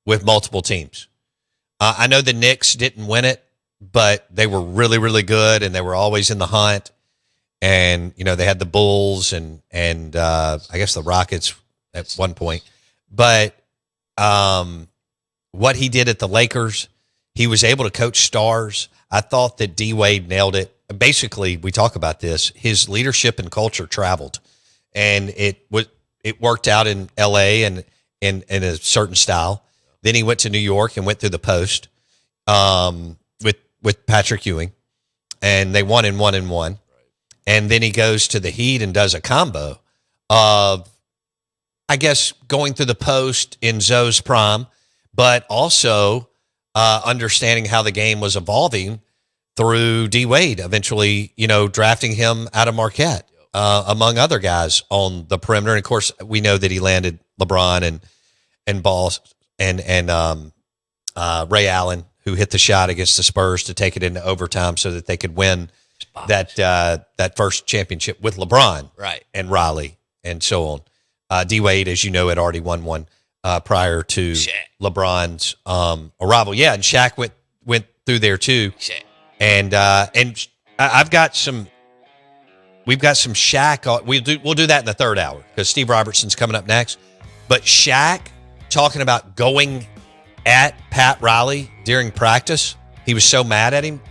with multiple teams. I know the Knicks didn't win it, but they were really, really good, and they were always in the hunt. And, you know, they had the Bulls and I guess the Rockets at one point. But what he did at the Lakers, he was able to coach stars. I thought that D. Wade nailed it. Basically, we talk about this. His leadership and culture traveled, and it worked out in L.A. and in a certain style. Then he went to New York and went through the Post with Patrick Ewing, and they won and won and won. And then he goes to the Heat and does a combo of, I guess, going through the Post in Zoe's prime, but also understanding how the game was evolving through D. Wade, eventually, you know, drafting him out of Marquette, among other guys on the perimeter. And of course, we know that he landed LeBron and Ball and Ray Allen, who hit the shot against the Spurs to take it into overtime so that they could win that first championship with LeBron,
right,
and Riley and so on. D. Wade, as you know, had already won one prior to Shaq. LeBron's arrival. Yeah, and Shaq went through there too.
Shaq.
And I've got some. We've got some Shaq. We'll do that in the third hour because Steve Robertson's coming up next. But Shaq talking about going at Pat Riley during practice. He was so mad at him.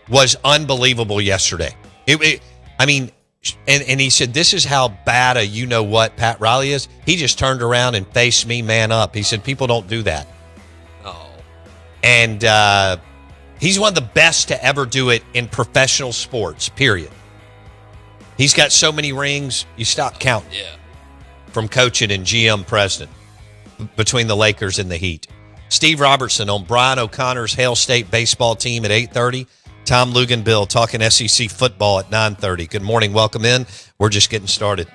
Was unbelievable yesterday. I mean, and he said, this is how bad a you-know-what Pat Riley is. He just turned around and faced me man up. He said, people don't do that.
Oh.
And he's one of the best to ever do it in professional sports, period. He's got so many rings, you stop counting.
Yeah.
From coaching and GM president between the Lakers and the Heat. Steve Robertson on Brian O'Connor's Hail State baseball team at 8:30. Tom Luganbill talking SEC football at 9:30. Good morning. Welcome in. We're just getting started.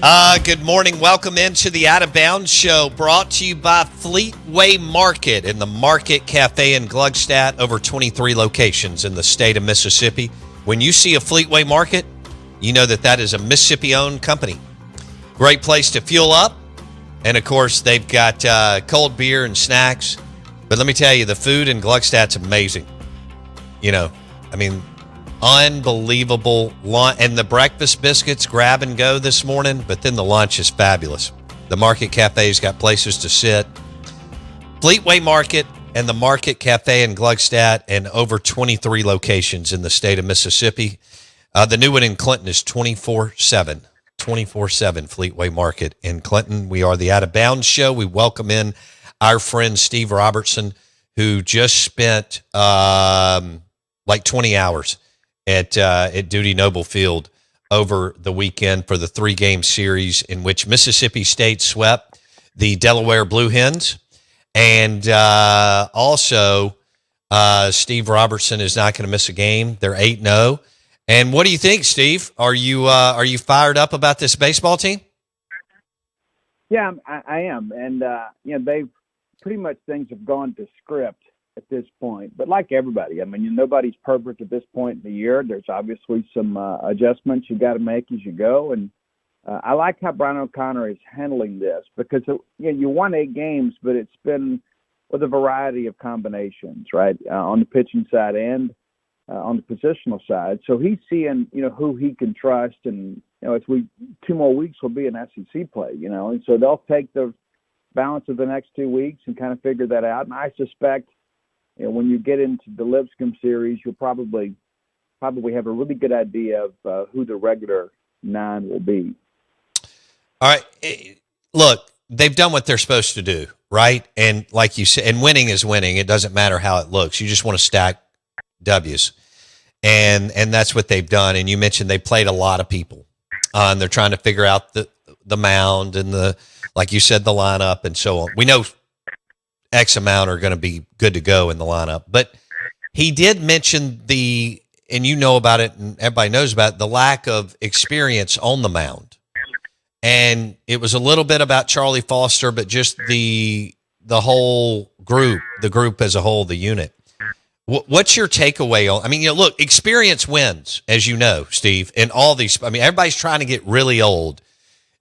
Good morning. Welcome into the Out of Bounds Show, brought to you by Fleetway Market and the Market Cafe in Gluckstadt, over 23 locations in the state of Mississippi. When you see a Fleetway Market, you know that is a Mississippi-owned company. Great place to fuel up. And, of course, they've got cold beer and snacks. But let me tell you, the food in Gluckstadt's amazing. Unbelievable lunch. And the breakfast biscuits, grab and go this morning, but then the lunch is fabulous. The Market Cafe's got places to sit. Fleetway Market and the Market Cafe in Gluckstadt, and over 23 locations in the state of Mississippi. The new one in Clinton is 24/7. 24/7 Fleetway Market in Clinton. We are the Out of Bounds Show. We welcome in our friend Steve Robertson, who just spent like 20 hours at Dudy Noble Field over the weekend for the 3-game series in which Mississippi State swept the Delaware Blue Hens. And also, Steve Robertson is not going to miss a game. They're 8-0. And what do you think, Steve? Are you fired up about this baseball team?
Yeah, I am. And, they've pretty much, things have gone to script at this point. But like everybody, nobody's perfect at this point in the year. There's obviously some adjustments you got to make as you go. And I like how Brian O'Connor is handling this, because you won 8 games, but it's been with a variety of combinations, right, on the pitching side and on the positional side. So he's seeing, who he can trust. And, as 2 more weeks will be an SEC play, and so they'll take the balance of the next 2 weeks and kind of figure that out. And I suspect, when you get into the Lipscomb series, you'll probably have a really good idea of who the regular 9 will be.
All right. Look, they've done what they're supposed to do, right? And like you said, and winning is winning. It doesn't matter how it looks. You just want to stack W's. And that's what they've done. And you mentioned they played a lot of people. And they're trying to figure out the mound and like you said, the lineup and so on. We know X amount are going to be good to go in the lineup. But he did mention and you know about it and everybody knows about it, the lack of experience on the mound. And it was a little bit about Charlie Foster, but just the whole group, the group as a whole, the unit. What's your takeaway on? Look, experience wins, as you know, Steve. And all these, everybody's trying to get really old,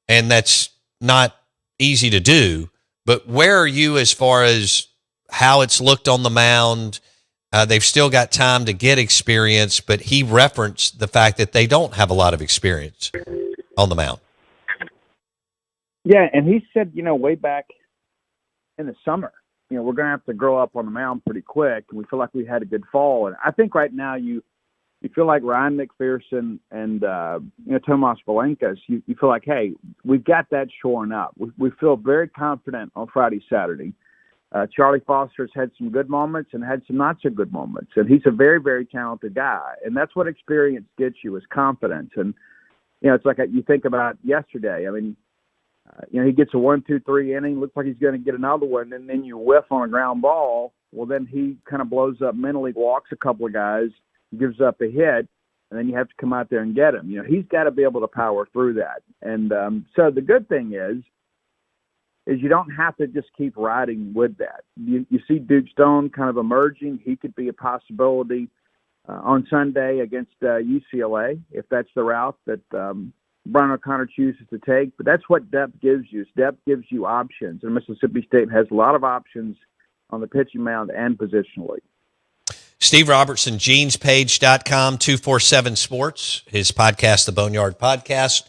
and that's not easy to do. But where are you as far as how it's looked on the mound? They've still got time to get experience, but he referenced the fact that they don't have a lot of experience on the mound.
Yeah, and he said, way back in the summer, we're going to have to grow up on the mound pretty quick, and we feel like we had a good fall. And I think right now you feel like Ryan McPherson and Tomas Valenkas, you feel like, hey, we've got that shorn up. We feel very confident on Friday, Saturday. Charlie Foster's had some good moments and had some not so good moments, and he's a very, very talented guy. And that's what experience gets you, is confidence. And it's like you think about yesterday. He gets a 1-2-3 inning, looks like he's going to get another one, and then you whiff on a ground ball. Well, then he kind of blows up mentally, walks a couple of guys, gives up a hit, and then you have to come out there and get him. He's got to be able to power through that. And so the good thing is you don't have to just keep riding with that. You see Duke Stone kind of emerging. He could be a possibility on Sunday against UCLA, if that's the route that Brian O'Connor chooses to take. But that's what depth gives you. Depth gives you options. And Mississippi State has a lot of options on the pitching mound and positionally.
Steve Robertson, genespage.com, 247 Sports, his podcast, the Boneyard Podcast.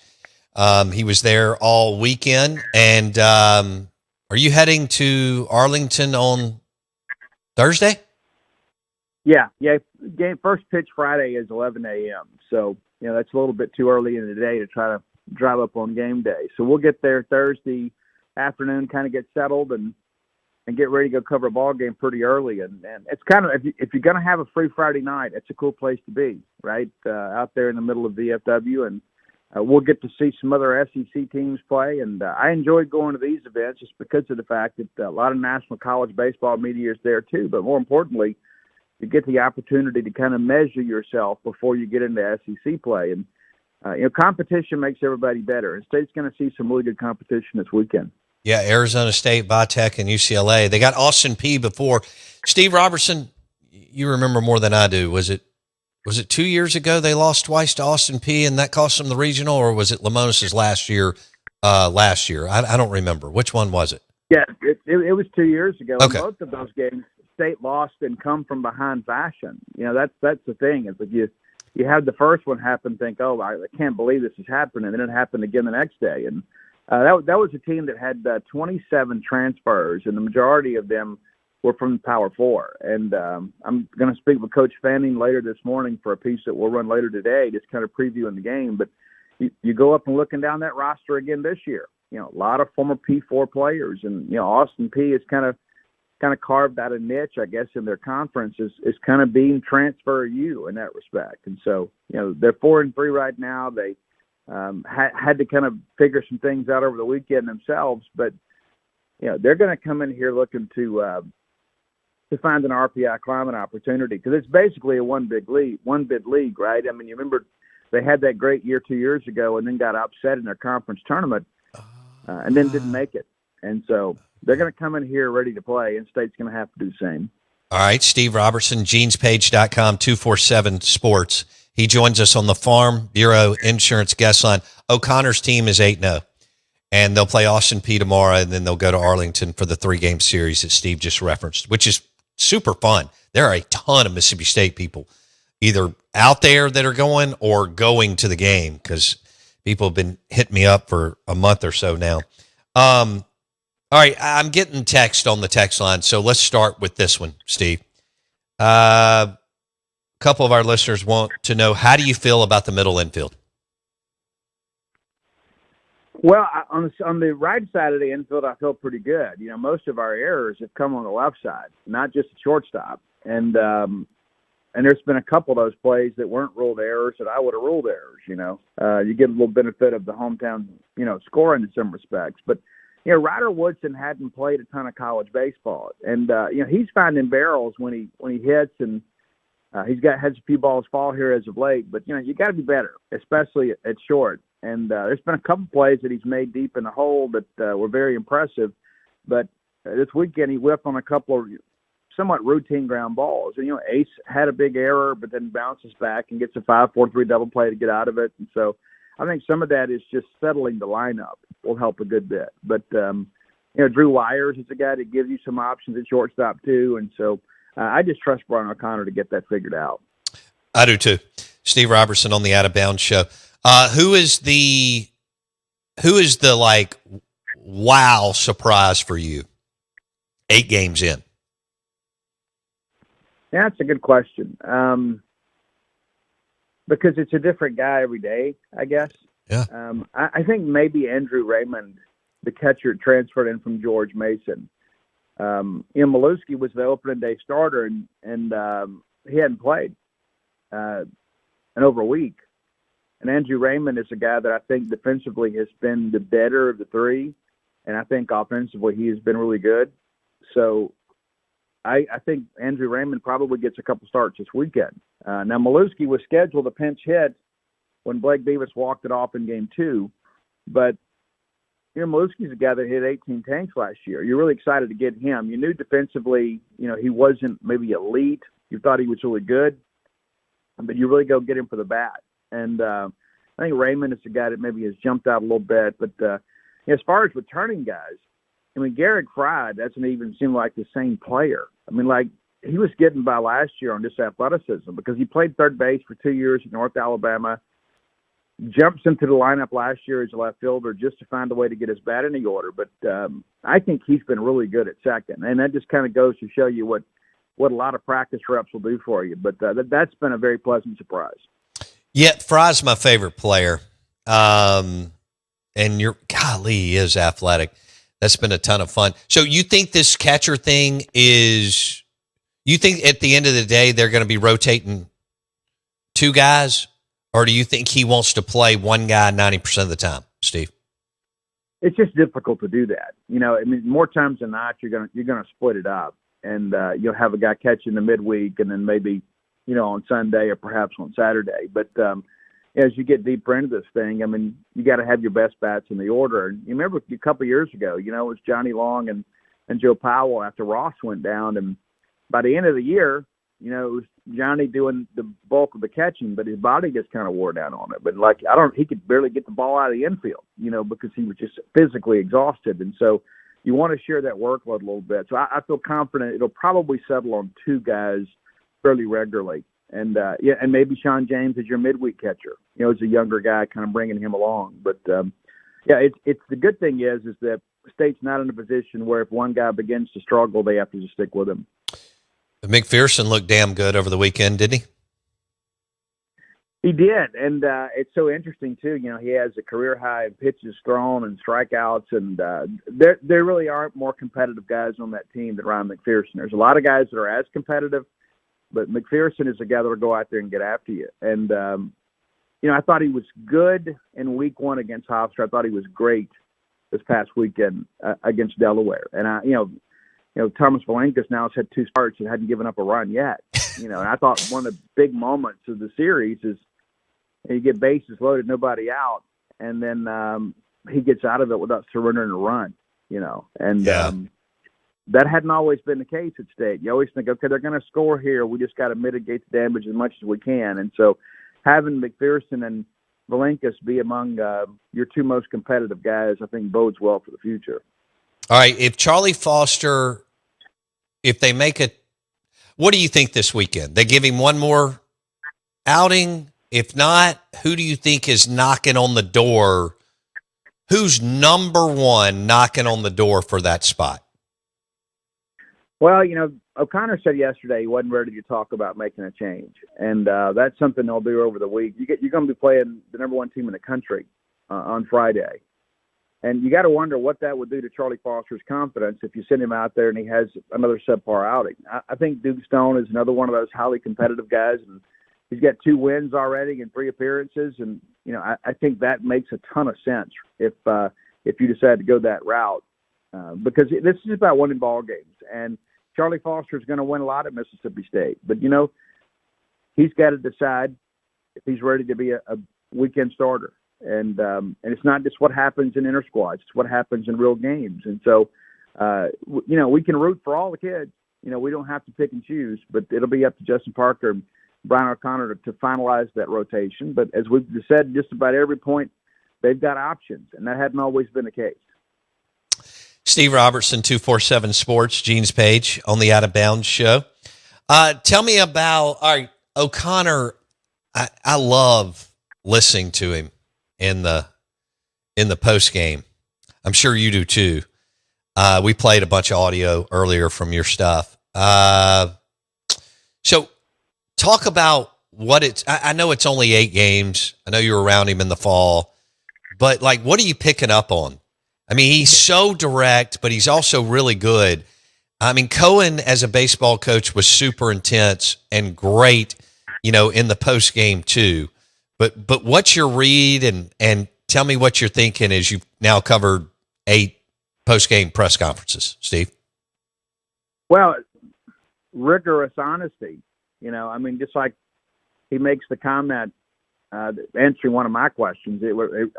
He was there all weekend. And are you heading to Arlington on Thursday?
Yeah. Game first pitch Friday is 11 a.m. So, that's a little bit too early in the day to try to drive up on game day. So we'll get there Thursday afternoon, kind of get settled and get ready to go cover a ball game pretty early. And it's kind of, if you're going to have a free Friday night, it's a cool place to be, right? Out there in the middle of VFW. And we'll get to see some other SEC teams play. And I enjoy going to these events just because of the fact that a lot of national college baseball media is there too. But more importantly, you get the opportunity to kind of measure yourself before you get into SEC play. And competition makes everybody better. And State's going to see some really good competition this weekend.
Yeah, Arizona State, Tech, and UCLA. They got Austin P before. Steve Robertson, you remember more than I do. Was it 2 years ago they lost twice to Austin P and that cost them the regional, or was it Lamona's last year? I don't remember. Which one was it?
Yeah, it was 2 years ago.
Okay.
In both of those games, State lost in come from behind fashion. That's the thing. It's like you had the first one happen, think, oh, I can't believe this is happening, and then it happened again the next day. And that was a team that had 27 transfers, and the majority of them were from the Power Four. And I'm going to speak with Coach Fanning later this morning for a piece that we'll run later today, just kind of previewing the game. But you go up and looking down that roster again this year. A lot of former P4 players, and Austin P is kind of carved out a niche, I guess, in their conference is kind of being transfer U in that respect. And so they're 4-3 right now. They had to kind of figure some things out over the weekend themselves, but they're going to come in here looking to find an RPI climbing opportunity, because it's basically a one bid league, right? I mean, you remember they had that great year 2 years ago and then got upset in their conference tournament and then didn't make it. And so they're going to come in here ready to play, and State's going to have to do the same.
All right, Steve Robertson, genespage.com, 247 Sports. He joins us on the Farm Bureau Insurance guest line. O'Connor's team is 8-0, and they'll play Austin P tomorrow, and then they'll go to Arlington for the 3-game series that Steve just referenced, which is super fun. There are a ton of Mississippi State people either out there that are going or going to the game, because people have been hitting me up for a month or so now. All right, I'm getting text on the text line, so let's start with this one, Steve. A couple of our listeners want to know, how do you feel about the middle infield?
Well, on the right side of the infield, I feel pretty good. Most of our errors have come on the left side, not just the shortstop. And there's been a couple of those plays that weren't ruled errors that I would have ruled errors. You get a little benefit of the hometown, scoring in some respects. But Ryder Woodson hadn't played a ton of college baseball, and he's finding barrels when he hits, and he's had a few balls fall here as of late. But you got to be better, especially at short. And there's been a couple plays that he's made deep in the hole that were very impressive. But this weekend he whipped on a couple of somewhat routine ground balls. And Ace had a big error, but then bounces back and gets a 5-4-3 double play to get out of it. And so I think some of that is just settling the lineup will help a good bit. But, Drew Wires is a guy that gives you some options at shortstop too. And so I just trust Brian O'Connor to get that figured out.
I do too. Steve Robertson on the Out of Bounds show. Who is the like wow surprise for you 8 games in?
Yeah, that's a good question. Because it's a different guy every day, I guess.
Yeah.
I think maybe Andrew Raymond, the catcher, transferred in from George Mason. Maluski was the opening day starter, and he hadn't played in over a week. And Andrew Raymond is a guy that I think defensively has been the better of the three, and I think offensively he has been really good. So I think Andrew Raymond probably gets a couple starts this weekend. Now, Maluski was scheduled to pinch hit when Blake Beavis walked it off in game 2, but Maluski's a guy that hit 18 tanks last year. You're really excited to get him. You knew defensively, he wasn't maybe elite. You thought he was really good, but you really go get him for the bat. And I think Raymond is a guy that maybe has jumped out a little bit. But as far as returning guys, Garrick Fry doesn't even seem like the same player. He was getting by last year on just athleticism because he played third base for 2 years at North Alabama, jumps into the lineup last year as a left fielder just to find a way to get his bat in the order. But I think he's been really good at second. And that just kind of goes to show you what a lot of practice reps will do for you. But that's been a very pleasant surprise.
Yeah, Fry's my favorite player. And he is athletic. That's been a ton of fun. So you think this catcher thing you think at the end of the day they're going to be rotating 2 guys, or do you think he wants to play one guy 90% of the time, Steve?
It's just difficult to do that. More times than not, you're gonna split it up, and you'll have a guy catching the midweek, and then maybe on Sunday or perhaps on Saturday. But as you get deeper into this thing, I mean, you got to have your best bats in the order. And you remember a couple of years ago, it was Johnny Long and Joe Powell after Ross went down. And by the end of the year, it was Johnny doing the bulk of the catching, but his body gets kind of wore down on it. But he could barely get the ball out of the infield, because he was just physically exhausted. And so you want to share that workload a little bit. So I feel confident it'll probably settle on two guys fairly regularly. And and maybe Sean James is your midweek catcher, as a younger guy, kind of bringing him along. But it's the good thing is that State's not in a position where if one guy begins to struggle, they have to just stick with him.
McPherson looked damn good over the weekend, didn't he?
He did, and it's so interesting too. He has a career high in pitches thrown and strikeouts, and there really aren't more competitive guys on that team than Ryan McPherson. There's a lot of guys that are as competitive, but McPherson is a guy that will go out there and get after you. And I thought he was good in Week 1 against Hofstra. I thought he was great this past weekend against Delaware. And Thomas Valenkas now has had 2 starts and hadn't given up a run yet. And I thought one of the big moments of the series is you get bases loaded, nobody out, and then he gets out of it without surrendering a run. That hadn't always been the case at State. You always think, okay, they're going to score here. We just got to mitigate the damage as much as we can. And so having McPherson and Valenkas be among your 2 most competitive guys, I think bodes well for the future.
All right. If Charlie Foster, if they make it, what do you think this weekend? They give him one more outing? If not, who do you think is knocking on the door? Who's number 1 knocking on the door for that spot?
Well, O'Connor said yesterday he wasn't ready to talk about making a change, and that's something they'll do over the week. You're going to be playing the number 1 team in the country on Friday, and you got to wonder what that would do to Charlie Foster's confidence if you send him out there and he has another subpar outing. I think Duke Stone is another one of those highly competitive guys, and he's got 2 wins already in 3 appearances, and I think that makes a ton of sense if you decide to go that route because this is about winning ball games. And Charlie Foster is going to win a lot at Mississippi State, but he's got to decide if he's ready to be a weekend starter. And it's not just what happens in inter squads; it's what happens in real games. And so, we can root for all the kids. We don't have to pick and choose, but it'll be up to Justin Parker and Brian O'Connor to finalize that rotation. But as we've said, just about every point, they've got options, and that hadn't always been the case.
Steve Robertson, 247 Sports, Gene's Page on the Out of Bounds show. Tell me about O'Connor. I love listening to him in the post game. I'm sure you do too. We played a bunch of audio earlier from your stuff. So talk about what it's. I know it's only 8 games. I know you were around him in the fall, but what are you picking up on? I mean, he's so direct, but he's also really good. I mean, Cohen as a baseball coach was super intense and great, in the post game too. But what's your read and tell me what you're thinking as you've now covered 8 post game press conferences, Steve?
Well, rigorous honesty. Just like he makes the comment answering one of my questions.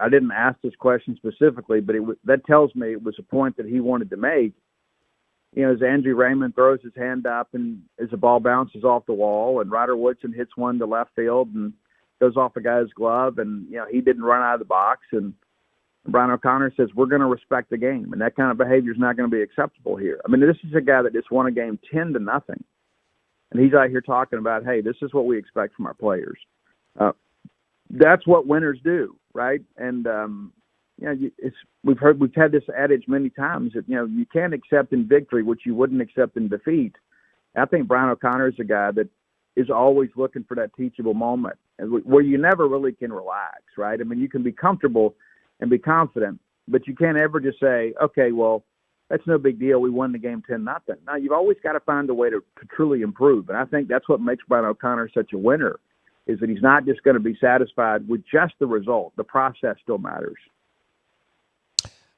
I didn't ask this question specifically, but that tells me it was a point that he wanted to make. As Andrew Raymond throws his hand up and as the ball bounces off the wall, and Ryder Woodson hits one to left field and goes off a guy's glove, and he didn't run out of the box. And Brian O'Connor says we're going to respect the game, and that kind of behavior is not going to be acceptable here. I mean, this is a guy that just won a game 10-0, and he's out here talking about, hey, this is what we expect from our players. That's what winners do, right? And we've had this adage many times that you can't accept in victory what you wouldn't accept in defeat. I think Brian O'Connor is a guy that is always looking for that teachable moment, where you never really can relax, right? I mean, you can be comfortable and be confident, but you can't ever just say, okay, well, that's no big deal. We won the game 10-0. No, you've always got to find a way to truly improve, and I think that's what makes Brian O'Connor such a winner. Is that he's not just going to be satisfied with just the result. The process still matters.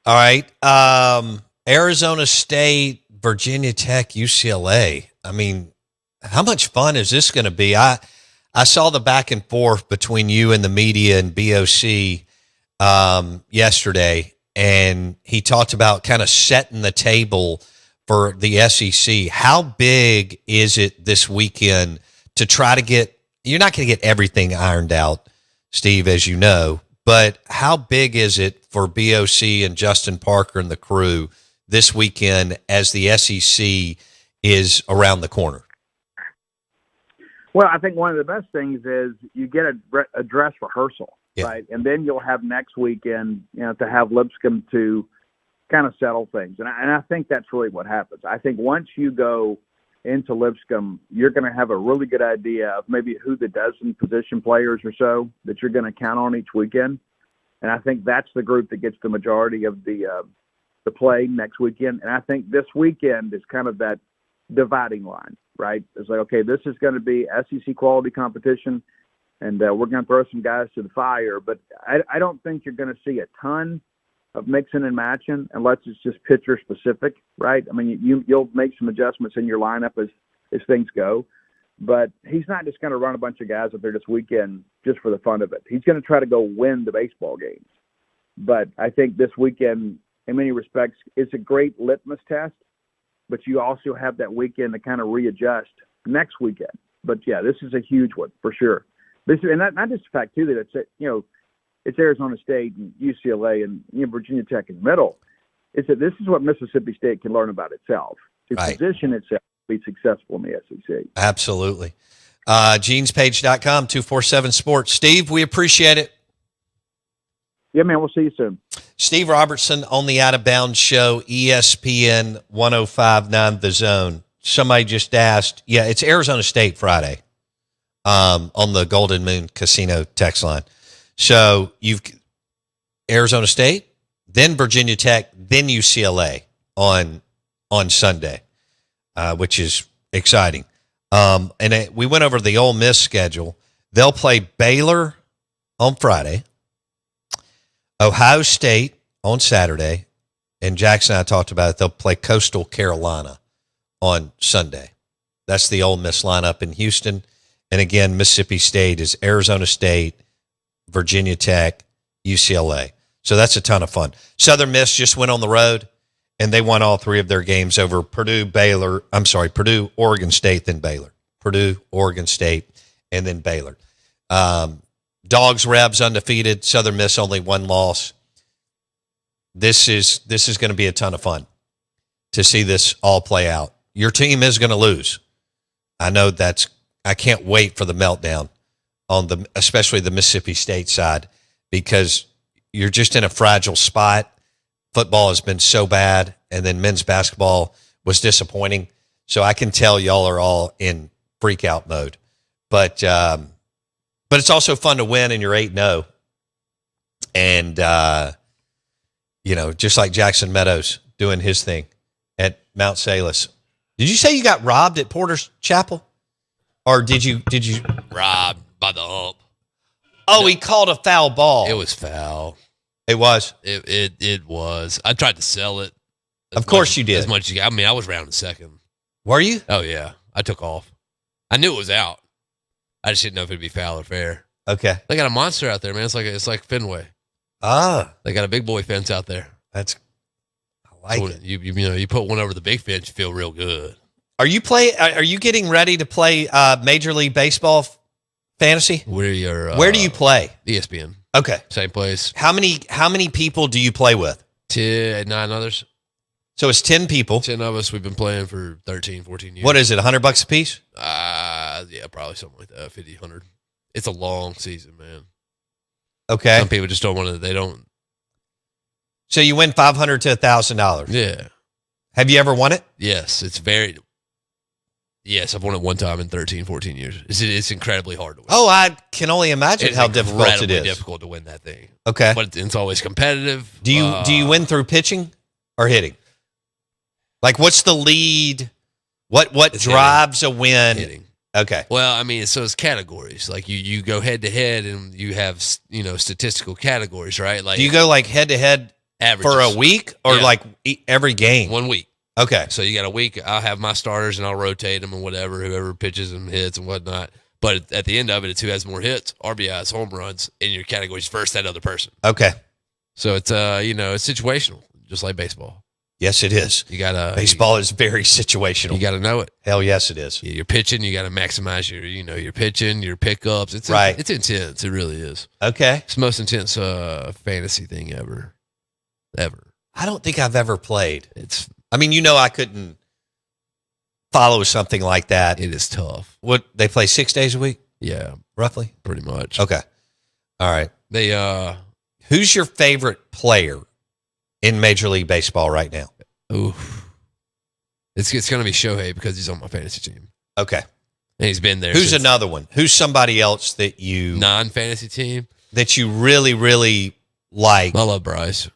All right. Arizona State, Virginia Tech, UCLA. I mean, how much fun is this going to be? I I saw the back and forth between you and the media and BOC yesterday, and he talked about kind of setting the table for the SEC. How big is it this weekend to try to get – you're not going to get everything ironed out, Steve, as you know, but how big is it for BOC and Justin Parker and the crew this weekend as the SEC is around the corner?
Well, I think one of the best things is you get a dress rehearsal,
Yeah.
right? And then you'll have next weekend, to have Lipscomb to kind of settle things. And I think that's really what happens. I think once you go into Lipscomb, you're going to have a really good idea of maybe who the dozen position players or so that you're going to count on each weekend. And I think that's the group that gets the majority of the play next weekend. And I think this weekend is kind of that dividing line, right? It's like, okay, this is going to be SEC quality competition, and we're going to throw some guys to the fire. But I don't think you're going to see a ton of mixing and matching unless it's just pitcher specific, right? I mean, you'll make some adjustments in your lineup as things go. But he's not just going to run a bunch of guys up there this weekend just for the fun of it. He's going to try to go win the baseball games. But I think this weekend, in many respects, is a great litmus test. But you also have that weekend to kind of readjust next weekend. But yeah, this is a huge one for sure. And not just the fact too that it's Arizona State and UCLA and Virginia Tech in the middle. It's that this is what Mississippi State can learn about itself to position itself to be successful in the SEC.
Absolutely. GenesPage.com, 247 Sports. Steve, we appreciate it.
Yeah, man. We'll see you soon.
Steve Robertson on the Out of Bounds Show, ESPN 105.9 The Zone. Somebody just asked, yeah, it's Arizona State Friday on the Golden Moon Casino text line. So you've Arizona State, then Virginia Tech, then UCLA on Sunday, which is exciting. We went over the Ole Miss schedule. They'll play Baylor on Friday, Ohio State on Saturday, and Jackson and I talked about it. They'll play Coastal Carolina on Sunday. That's the Ole Miss lineup in Houston. And again, Mississippi State is Arizona State, Virginia Tech, UCLA. So that's a ton of fun. Southern Miss just went on the road, and they won all three of their games over Purdue, Oregon State, then Baylor. Purdue, Oregon State, and then Baylor. Dogs, Rebs undefeated. Southern Miss only one loss. This is going to be a ton of fun to see this all play out. Your team is going to lose. I know I can't wait for the meltdown on especially the Mississippi State side, because you're just in a fragile spot. Football has been so bad, and then men's basketball was disappointing. So I can tell y'all are all in freak out mode. But it's also fun to win, and you're 8-0. And, just like Jackson Meadows doing his thing at Mount Salus. Did you say you got robbed at Porter's Chapel? Or did you
Robbed by the ump.
Oh, he called a foul ball.
It was foul.
It was.
It was. I tried to sell it.
Of course you did.
As much as you. I mean, I was rounding second.
Were you?
Oh yeah, I took off. I knew it was out. I just didn't know if it'd be foul or fair.
Okay.
They got a monster out there, man. It's like Fenway.
Ah,
They got a big boy fence out there.
I like
So
it.
You put one over the big fence, you feel real good.
Are you getting ready to play Major League Baseball fantasy?
Where
do you play?
ESPN.
Okay.
Same place.
How many people do you play with?
9 others.
So it's 10 people.
10 of us. We've been playing for 13, 14 years.
What is it, $100 a piece?
Yeah, probably something like that, 50, 100. It's a long season, man.
Okay.
Some people just don't want to, they don't.
So you win $500 to $1,000.
Yeah.
Have you ever won it?
Yes, I've won it one time in 13, 14 years. It's incredibly hard to win.
Oh, I can only imagine how difficult it is.
It's difficult to win that thing.
Okay.
But it's always competitive.
Do you win through pitching or hitting? Like, what's the lead? What drives a win?
Hitting.
Okay.
Well, I mean, so it's categories. Like you go head to head, and you have statistical categories, right? Like,
do you go like head to head for a week or like every game?
1 week.
Okay.
So you got a week. I'll have my starters, and I'll rotate them and whatever, whoever pitches and hits and whatnot. But at the end of it, it's who has more hits, RBIs, home runs in your categories versus that other person.
Okay.
So it's it's situational, just like baseball.
Yes, it is.
You gotta
Baseball is very situational.
You gotta know it.
Hell yes, it is.
You're pitching. You gotta maximize your pitching, your pickups. It's
right.
It's intense. It really is.
Okay.
It's the most intense fantasy thing ever.
I don't think I've ever played. I couldn't follow something like that.
It is tough.
What, they play 6 days a week?
Yeah,
roughly.
Pretty much.
Okay. All right. Who's your favorite player in Major League Baseball right now?
Oof. It's going to be Shohei because he's on my fantasy team.
Okay.
And he's been there.
Who's another one? Who's somebody else that you
non-fantasy team
that you really, really like?
I love Bryce.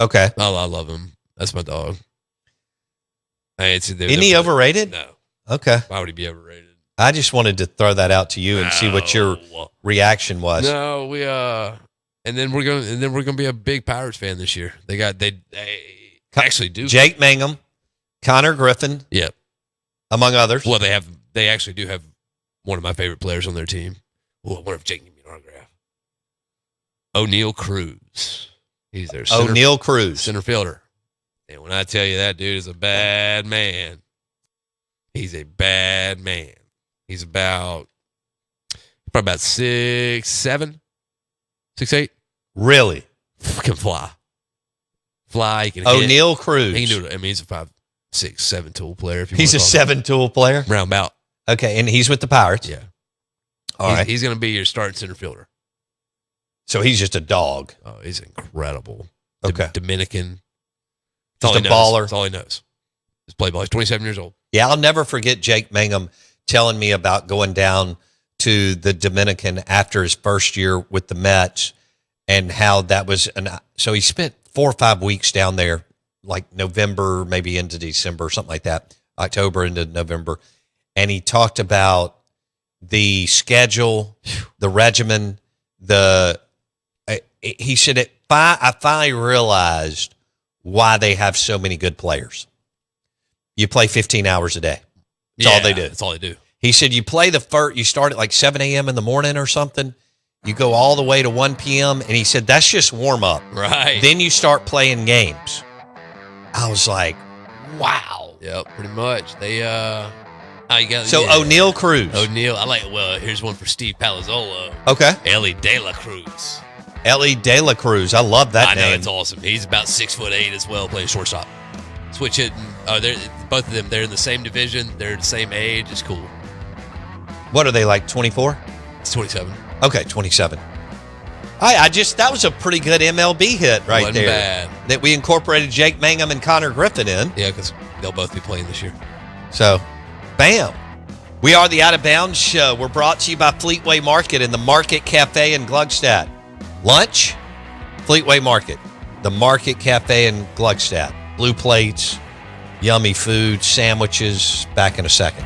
Okay.
I love him. That's my dog.
Isn't he overrated?
No.
Okay.
Why would he be overrated?
I just wanted to throw that out to you and see what your reaction was.
No, and then we're gonna be a big Pirates fan this year. They actually do.
Jake Mangum, Connor Griffin.
Yep.
Among others.
Well, they actually do have one of my favorite players on their team. Well, I wonder if Jake can give me an autograph. O'Neal Cruz. He's their
O'Neal Cruz,
center fielder. And when I tell you that dude is a bad man, he's a bad man. He's probably about 6'7", 6'8".
Really?
Fucking fly. He can
O'Neal
hit.
Cruz.
He can do it. I mean, he's a 5'6", 7-tool player.
He's a 7-tool player?
Roundabout.
Okay, and he's with the Pirates?
Yeah.
All right.
He's going to be your starting center fielder.
So he's just a dog.
Oh, he's incredible.
Okay.
Dominican.
Just a baller.
That's all he knows. He's play ball. He's 27 years old.
Yeah, I'll never forget Jake Mangum telling me about going down to the Dominican after his first year with the Mets and how that was. So he spent 4 or 5 weeks down there, like November, maybe into December, something like that, October into November. And he talked about the schedule, the regimen, he said, I finally realized why they have so many good players. You play 15 hours a day. That's all they do.
That's all they do.
He said you play you start at like 7 a.m. in the morning or something. You go all the way to 1 p.m. And he said, that's just warm up.
Right.
Then you start playing games. I was like, wow.
Yep, pretty much. They,
O'Neal Cruz.
O'Neal. Here's one for Steve Palazzolo.
Okay.
Ellie De La Cruz.
Ellie De La Cruz. I love that name.
I know, it's awesome. He's about 6'8" as well, playing shortstop. Switch hitting. Both of them, they're in the same division. They're the same age. It's cool.
What are they, like 24?
It's 27.
Okay, 27. That was a pretty good MLB hit right
Wasn't
there.
bad.
That we incorporated Jake Mangum and Connor Griffin in.
Yeah, because they'll both be playing this year.
So, bam. We are the Out of Bounds Show. We're brought to you by Fleetway Market and the Market Cafe in Gluckstadt. Lunch, Fleetway Market, the Market Cafe in Gluckstadt. Blue plates, yummy food, sandwiches. Back in a second.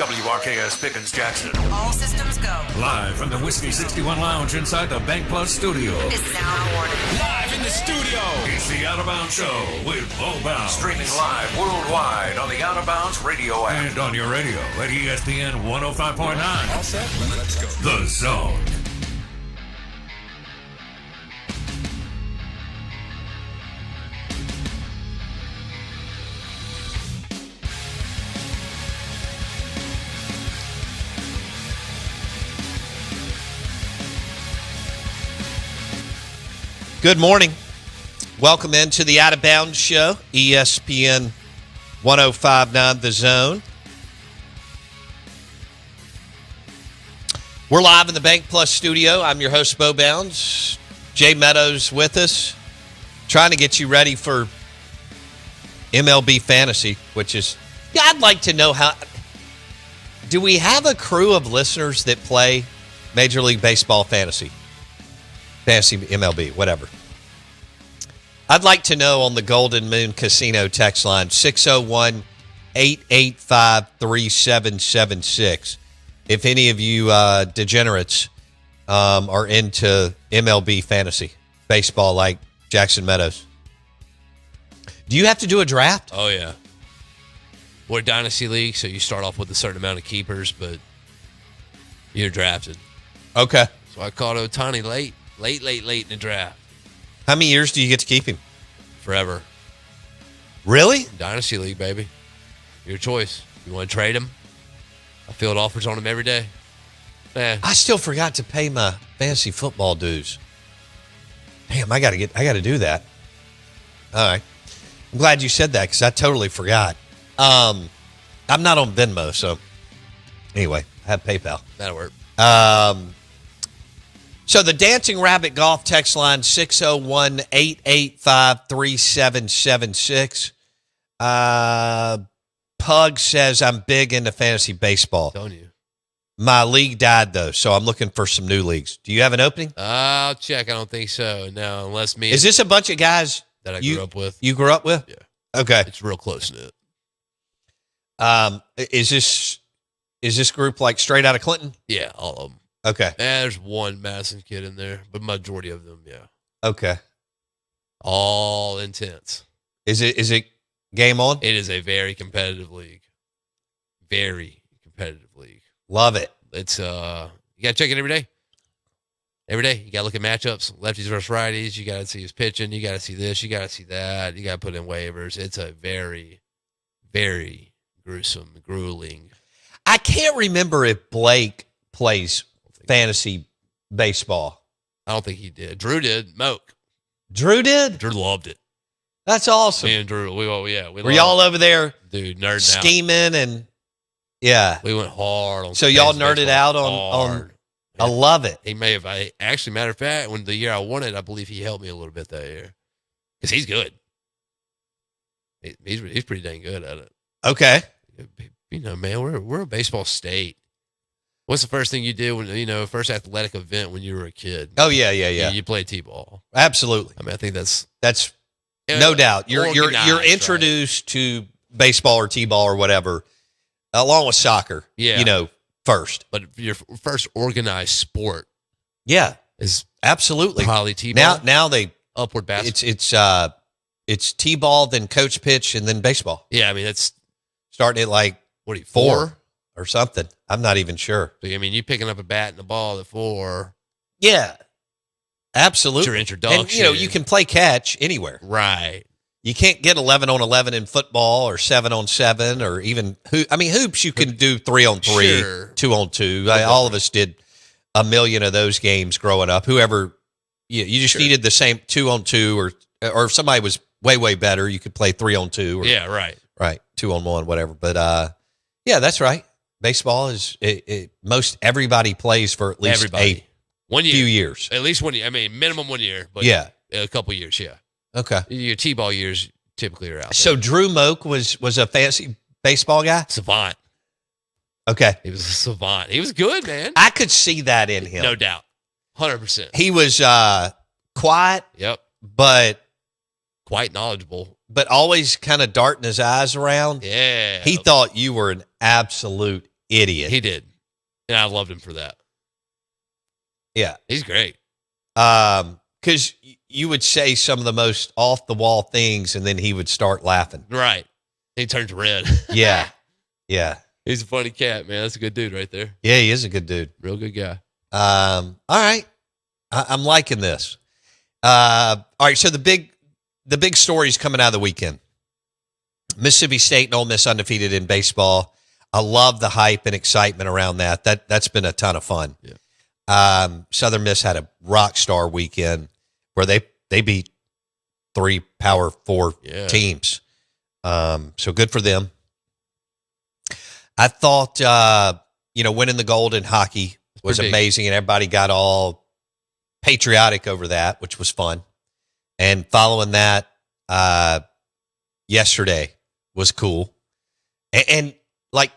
WRKS Pickens Jackson.
All systems go.
Live from the Whiskey 61 Lounge inside the Bank Plus studio.
It's now morning.
Live in the studio. It's the Out of Bounds Show with Bo Bounds. Streaming live worldwide on the Out of Bounds radio app. And on your radio at ESPN 105.9. All set? Let's go. The Zone.
Good morning. Welcome into the Out of Bounds Show, ESPN 105.9 The Zone. We're live in the Bank Plus studio. I'm your host, Bo Bounds. Jay Meadows with us, trying to get you ready for MLB Fantasy, which is, yeah, I'd like to know how. Do we have a crew of listeners that play Major League Baseball Fantasy MLB, whatever? I'd like to know on the Golden Moon Casino text line, 601-885-3776, if any of you degenerates are into MLB Fantasy Baseball like Jackson Meadows. Do you have to do a draft?
Oh, yeah. We're a dynasty league, so you start off with a certain amount of keepers, but you're drafted.
Okay.
So I caught Ohtani late in the draft.
How many years do you get to keep him?
Forever.
Really?
Dynasty league, baby. Your choice. You want to trade him? I field offers on him every day.
I still forgot to pay my fantasy football dues. Damn, I got to do that. All right. I'm glad you said that because I totally forgot. I'm not on Venmo, so anyway, I have PayPal.
That'll work.
So the Dancing Rabbit Golf text line, 601-885-3776. Pug says, I'm big into fantasy baseball.
Don't you?
My league died, though, so I'm looking for some new leagues. Do you have an opening?
I'll check. I don't think so. No, unless me.
Is this a bunch of guys
that I grew up with?
You grew up with?
Yeah.
Okay.
It's real close knit.
Is this group like straight out of Clinton?
Yeah, all of them.
Okay.
There's one Madison kid in there, but majority of them, yeah.
Okay.
All intense.
Is it game on?
It is a very competitive league. Very competitive league.
Love it.
It's you gotta check it every day. Every day. You gotta look at matchups, lefties versus righties, you gotta see his pitching, you gotta see this, you gotta see that, you gotta put in waivers. It's a very, very grueling.
I can't remember if Blake plays fantasy baseball.
I don't think he did. Drew did. Moke.
Drew did?
Drew loved it.
That's awesome.
Me and Drew, we
were y'all over there,
dude, nerding
scheming and yeah.
We went hard on.
So y'all nerded out on. I love it.
He may have. Actually, matter of fact, when the year I won it, I believe he helped me a little bit that year because he's good. He's pretty dang good at it.
Okay.
You know, man, we're a baseball state. What's the first thing you did when first athletic event when you were a kid?
Oh yeah.
You played t-ball.
Absolutely.
I mean, I think that's
no doubt. You're introduced to baseball or t-ball or whatever, along with soccer.
Yeah.
First.
But your first organized sport.
Yeah.
Is
absolutely
probably t-ball.
Now they
upward basketball.
It's t-ball, then coach pitch, and then baseball.
Yeah, I mean it's
starting at like 4 or something. I'm not even sure.
So, I mean, you picking up a bat and a ball at 4.
Yeah, absolutely.
It's your introduction.
And, you can play catch anywhere.
Right.
You can't get 11 on 11 in football or 7 on 7 or even hoops. You can do 3 on 3,
sure.
2 on 2. All of us did a million of those games growing up. Whoever, you just needed the same 2 on 2 or if somebody was way better, you could play 3 on 2. Or,
yeah, right.
2 on 1, whatever. But yeah, that's right. Baseball is most everybody plays for at least few years.
At least 1 year. I mean, minimum 1 year, but
yeah,
a couple years. Yeah.
Okay.
Your t-ball years typically are out there.
So Drew Moke was a fantasy baseball guy?
Savant.
Okay.
He was a savant. He was good, man.
I could see that in him.
No doubt. 100%.
He was quiet.
Yep.
But
quite knowledgeable.
But always kind of darting his eyes around.
Yeah.
He thought you were an absolute idiot.
He did. And I loved him for that.
Yeah.
He's great.
Because you would say some of the most off the wall things, and then he would start laughing.
Right. He turns red.
Yeah. Yeah.
He's a funny cat, man. That's a good dude right there.
Yeah, he is a good dude.
Real good guy.
All right. I'm liking this. All right. So the big stories coming out of the weekend. Mississippi State and Ole Miss undefeated in baseball. I love the hype and excitement around that. That's been a ton of fun.
Yeah.
Southern Miss had a rock star weekend where they beat 3 Power 4 teams. So good for them. I thought, winning the gold in hockey was amazing, and everybody got all patriotic over that, which was fun. And following that, yesterday was cool. And like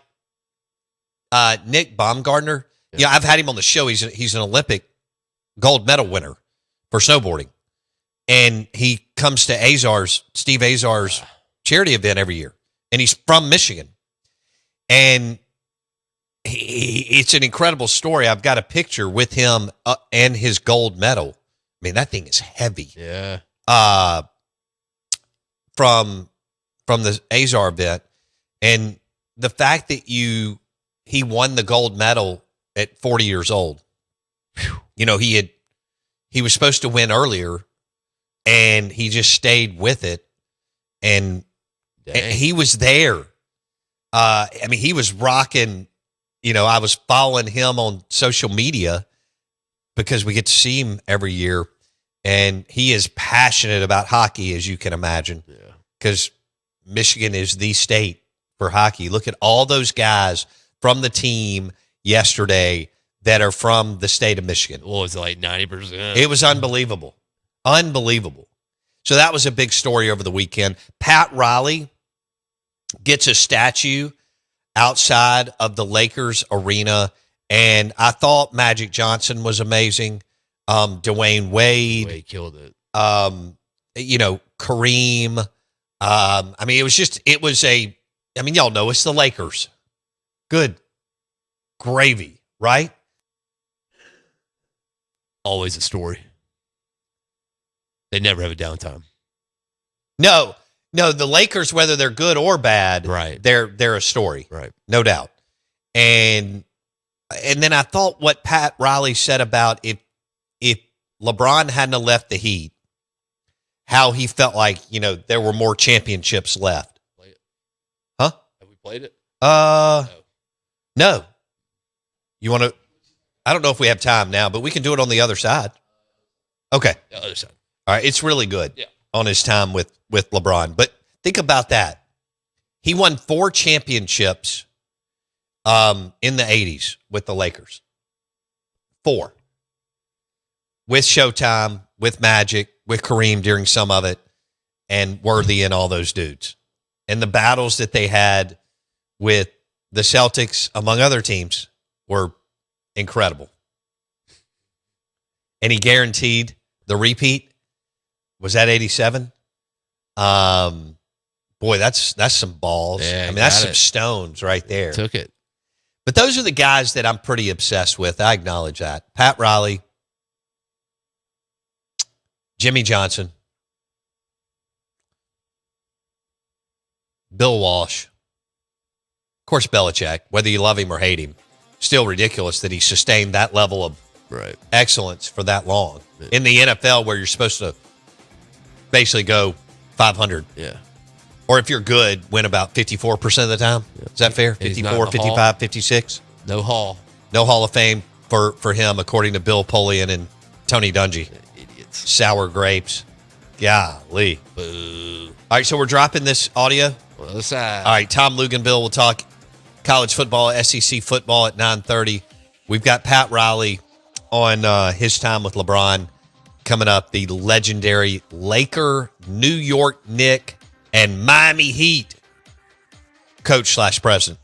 Nick Baumgartner, I've had him on the show. He's an Olympic gold medal winner for snowboarding. And he comes to Steve Azar's charity event every year. And he's from Michigan. And it's an incredible story. I've got a picture with him and his gold medal. I mean, that thing is heavy.
Yeah.
From the Azar event, and the fact that he won the gold medal at 40 years old. He was supposed to win earlier, and he just stayed with it, and he was there. He was rocking. I was following him on social media because we get to see him every year, and he is passionate about hockey, as you can imagine.
Yeah.
Because Michigan is the state for hockey. Look at all those guys from the team yesterday that are from the state of Michigan.
What was it, like 90%?
It was unbelievable. Unbelievable. So that was a big story over the weekend. Pat Riley gets a statue outside of the Lakers arena, and I thought Magic Johnson was amazing. Dwayne Wade.
Wade killed it.
Kareem. Y'all know it's the Lakers. Good gravy, right?
Always a story. They never have a downtime.
No, the Lakers, whether they're good or bad,
right?
They're a story,
right?
No doubt. And then I thought what Pat Riley said about if LeBron hadn't have left the Heat, how he felt like there were more championships left.
Play it.
Huh?
Have we played it?
No. You want to? I don't know if we have time now, but we can do it on the other side. Okay.
The other side.
All right. It's really good.
Yeah.
On his time with LeBron. But think about that. He won 4 championships in the 80s with the Lakers. 4. With Showtime, with Magic, with Kareem during some of it, and Worthy and all those dudes. And the battles that they had with the Celtics, among other teams, were incredible. And he guaranteed the repeat. Was that 87? Boy, that's some balls.
Yeah,
that's some stones right there.
Took it.
But those are the guys that I'm pretty obsessed with. I acknowledge that. Pat Riley, Jimmy Johnson, Bill Walsh, of course, Belichick, whether you love him or hate him. Still ridiculous that he sustained that level of excellence for that long.
Yeah.
In the NFL, where you're supposed to basically go 500.
Yeah.
Or if you're good, win about 54% of the time. Yeah. Is that fair? 54, 55, 56?
No Hall.
No Hall of Fame for him, according to Bill Polian and Tony Dungy.
Idiots.
Sour grapes. Golly.
Boo.
All right, so we're dropping this audio.
On the other side.
All right, Tom Luganville will talk college football, SEC football at 9:30. We've got Pat Riley on his time with LeBron coming up. The legendary Laker, New York Knick, and Miami Heat coach/president.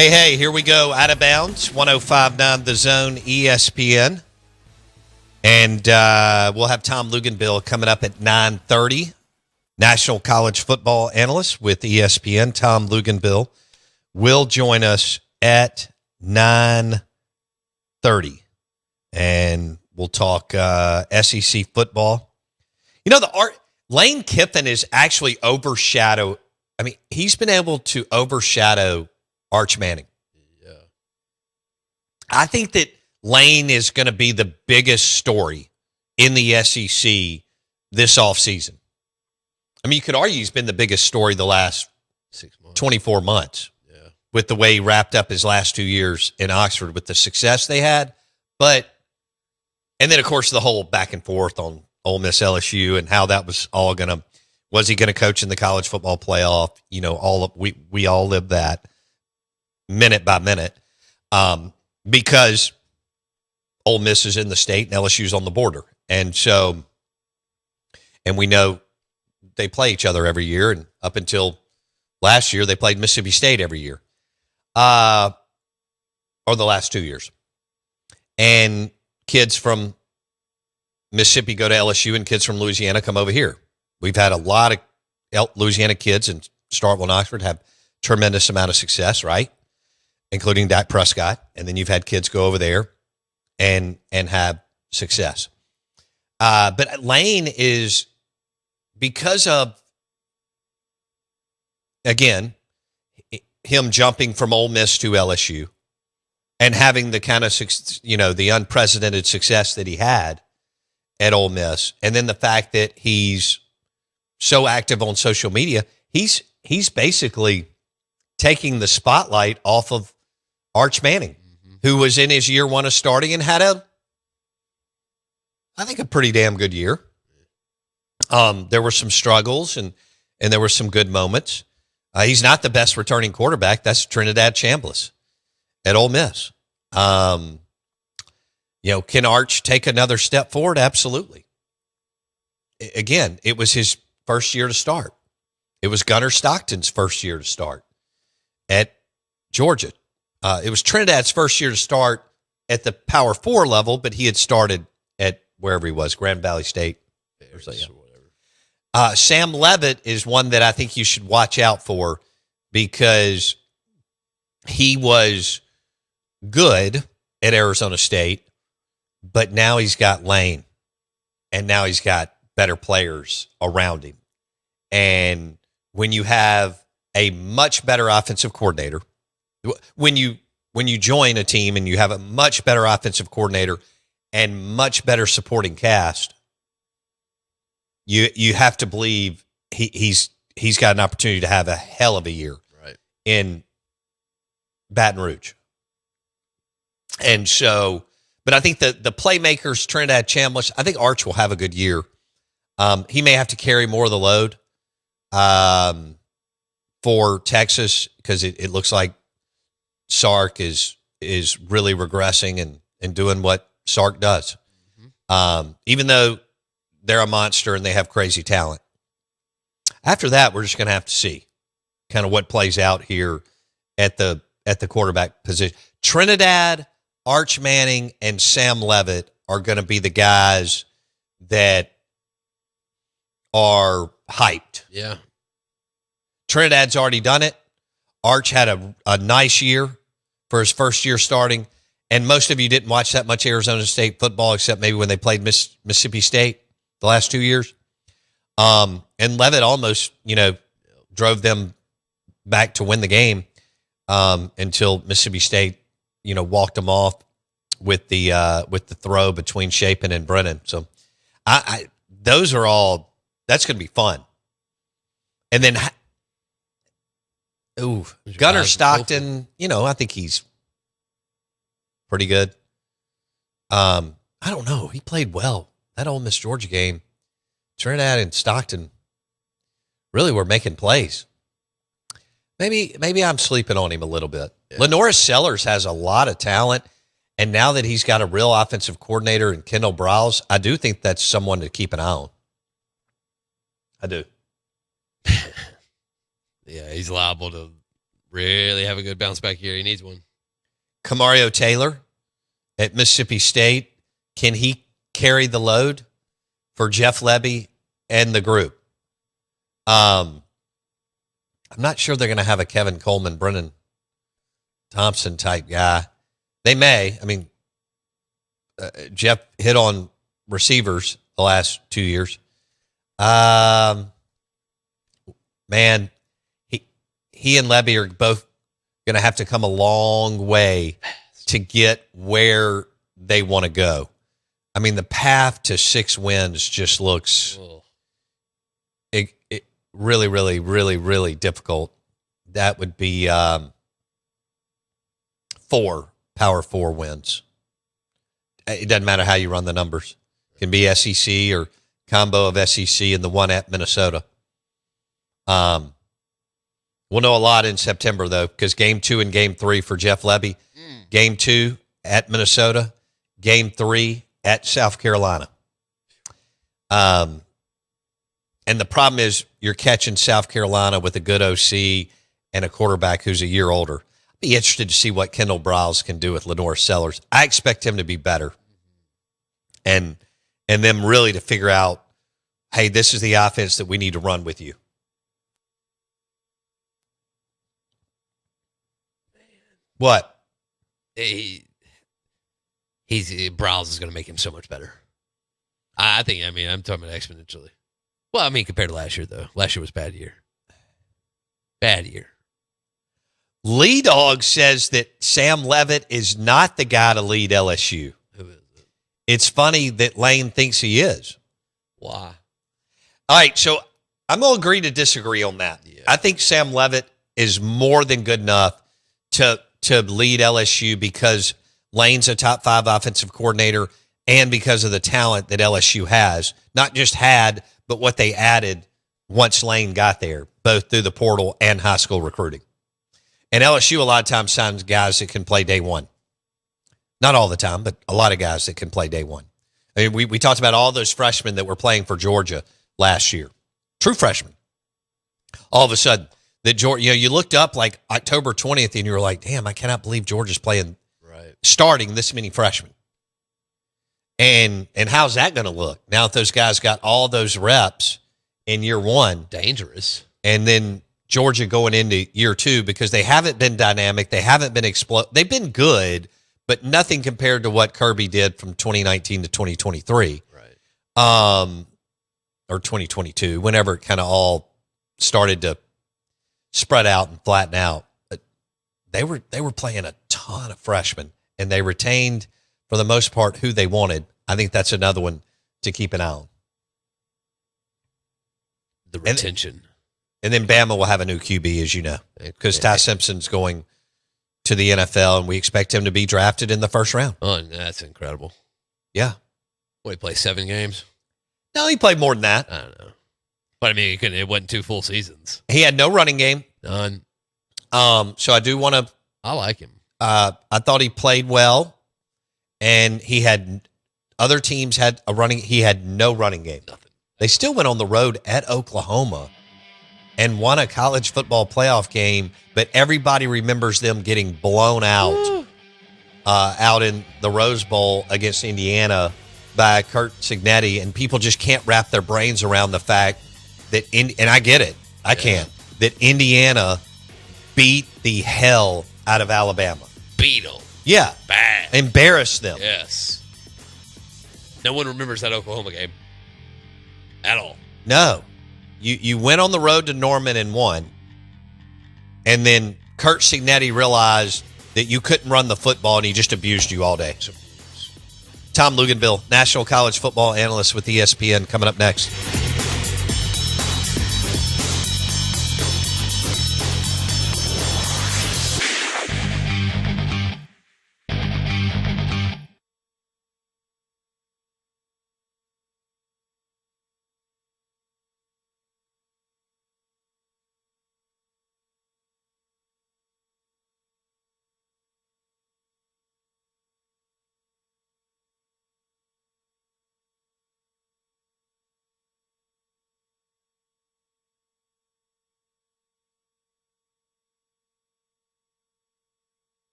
Hey, here we go. Out of bounds, 105.9 The Zone, ESPN. And we'll have Tom Luganbill coming up at 9:30. National college football analyst with ESPN, Tom Luganbill, will join us at 9:30. And we'll talk SEC football. You know, Lane Kiffin is actually overshadowed. I mean, he's been able to overshadow Arch Manning.
Yeah.
I think that Lane is going to be the biggest story in the SEC this offseason. I mean, you could argue he's been the biggest story the last
6 months.
24 months.
Yeah.
With the way he wrapped up his last 2 years in Oxford with the success they had. And then, of course, the whole back and forth on Ole Miss LSU and how that was all going to, was he going to coach in the college football playoff? You know, we all lived that minute by minute because Ole Miss is in the state and LSU's on the border. And we know they play each other every year. And up until last year, they played Mississippi State every year, or the last 2 years. And kids from Mississippi go to LSU and kids from Louisiana come over here. We've had a lot of Louisiana kids in Starkville and Oxford have tremendous amount of success, right? Including Dak Prescott. And then you've had kids go over there and have success. But Lane is, because of, again, him jumping from Ole Miss to LSU and having the kind of, the unprecedented success that he had at Ole Miss, and then the fact that he's so active on social media, he's basically taking the spotlight off of Arch Manning, who was in his year one of starting and had I think a pretty damn good year. There were some struggles and there were some good moments. He's not the best returning quarterback. That's Trinidad Chambliss at Ole Miss. Can Arch take another step forward? Absolutely. Again, it was his first year to start. It was Gunnar Stockton's first year to start at Georgia. It was Trinidad's first year to start at the Power 4 level, but he had started at wherever he was, Grand Valley State. Or whatever. Sam Leavitt is one that I think you should watch out for because he was good at Arizona State, but now he's got Lane, and now he's got better players around him. And when you have a much better offensive coordinator, when you join a team and you have a much better offensive coordinator and much better supporting cast, you have to believe he's got an opportunity to have a hell of a year in Baton Rouge. And so, but I think the playmakers, Trinidad Chambliss, I think Arch will have a good year. He may have to carry more of the load for Texas because it looks like Sark is really regressing and doing what Sark does. Even though they're a monster and they have crazy talent. After that, we're just going to have to see kind of what plays out here at the quarterback position. Trinidad, Arch Manning, and Sam Leavitt are going to be the guys that are hyped.
Yeah.
Trinidad's already done it. Arch had a nice year for his first year starting. And most of you didn't watch that much Arizona State football, except maybe when they played Mississippi State the last 2 years. And Leavitt almost, drove them back to win the game until Mississippi State, walked them off with the throw between Shapen and Brennan. So those are all, that's going to be fun. And then, Gunnar Stockton, I think he's pretty good. I don't know. He played well. That Ole Miss Georgia game, Trinidad and Stockton really were making plays. Maybe I'm sleeping on him a little bit. Yeah. Lenoris Sellers has a lot of talent, and now that he's got a real offensive coordinator in Kendall Browse, I do think that's someone to keep an eye on. I do.
Yeah, he's liable to really have a good bounce back year. He needs one.
Kamario Taylor at Mississippi State. Can he carry the load for Jeff Lebby and the group? I'm not sure they're going to have a Kevin Coleman, Brennan Thompson type guy. They may. I mean, Jeff hit on receivers the last 2 years. Man, he and Lebby are both going to have to come a long way to get where they want to go. I mean, the path to 6 wins just looks it really, really, really, really difficult. That would be 4 Power 4 wins. It doesn't matter how you run the numbers. It can be SEC or combo of SEC and the one at Minnesota. We'll know a lot in September, though, because Game 2 and Game 3 for Jeff Lebby. Game 2 at Minnesota. Game 3 at South Carolina. And the problem is you're catching South Carolina with a good OC and a quarterback who's a year older. I'd be interested to see what Kendall Briles can do with Lenore Sellers. I expect him to be better. And them really to figure out, hey, this is the offense that we need to run with you. What?
Briles is going to make him so much better. I think. I mean, I'm talking about exponentially. Well, I mean, compared to last year, though. Last year was a bad year. Bad year.
Lee Dog says that Sam Levitt is not the guy to lead LSU.
Who is it?
It's funny that Lane thinks he is.
Why?
All right, so I'm going to agree to disagree on that.
Yeah.
I think Sam Levitt is more than good enough to lead LSU because Lane's a top 5 offensive coordinator and because of the talent that LSU has. Not just had, but what they added once Lane got there, both through the portal and high school recruiting. And LSU a lot of times signs guys that can play day one. Not all the time, but a lot of guys that can play day one. I mean, we talked about all those freshmen that were playing for Georgia last year. True freshmen. All of a sudden, that Georgia, you looked up like October 20th and you were like, damn, I cannot believe Georgia's playing, starting this many freshmen. And how's that going to look? Now if those guys got all those reps in year one.
Dangerous.
And then Georgia going into year 2 because they haven't been dynamic. They haven't been they've been good, but nothing compared to what Kirby did from 2019 to 2023.
Right.
Or 2022, whenever it kind of all started to spread out and flatten out. But they were playing a ton of freshmen, and they retained, for the most part, who they wanted. I think that's another one to keep an eye on.
The retention.
And then Bama will have a new QB, as you know, because Ty Simpson's going to the NFL, and we expect him to be drafted in the first round.
Oh, that's incredible.
Yeah.
What, he play 7 games?
No, he played more than that.
I don't know. But, I mean, it wasn't 2 full seasons.
He had no running game.
None.
So I do want to.
I like him.
I thought he played well, and he had other teams had a running. He had no running game.
Nothing.
They still went on the road at Oklahoma and won a college football playoff game, but everybody remembers them getting blown out out in the Rose Bowl against Indiana by Kurt Cignetti, and people just can't wrap their brains around the fact that, and I get it, I can't, that Indiana beat the hell out of Alabama.
Beat them.
Yeah.
Bad.
Embarrassed them.
Yes. No one remembers that Oklahoma game at all.
No. You went on the road to Norman and won, and then Kurt Cignetti realized that you couldn't run the football, and he just abused you all day. Tom Luganville, National College Football Analyst with ESPN, coming up next.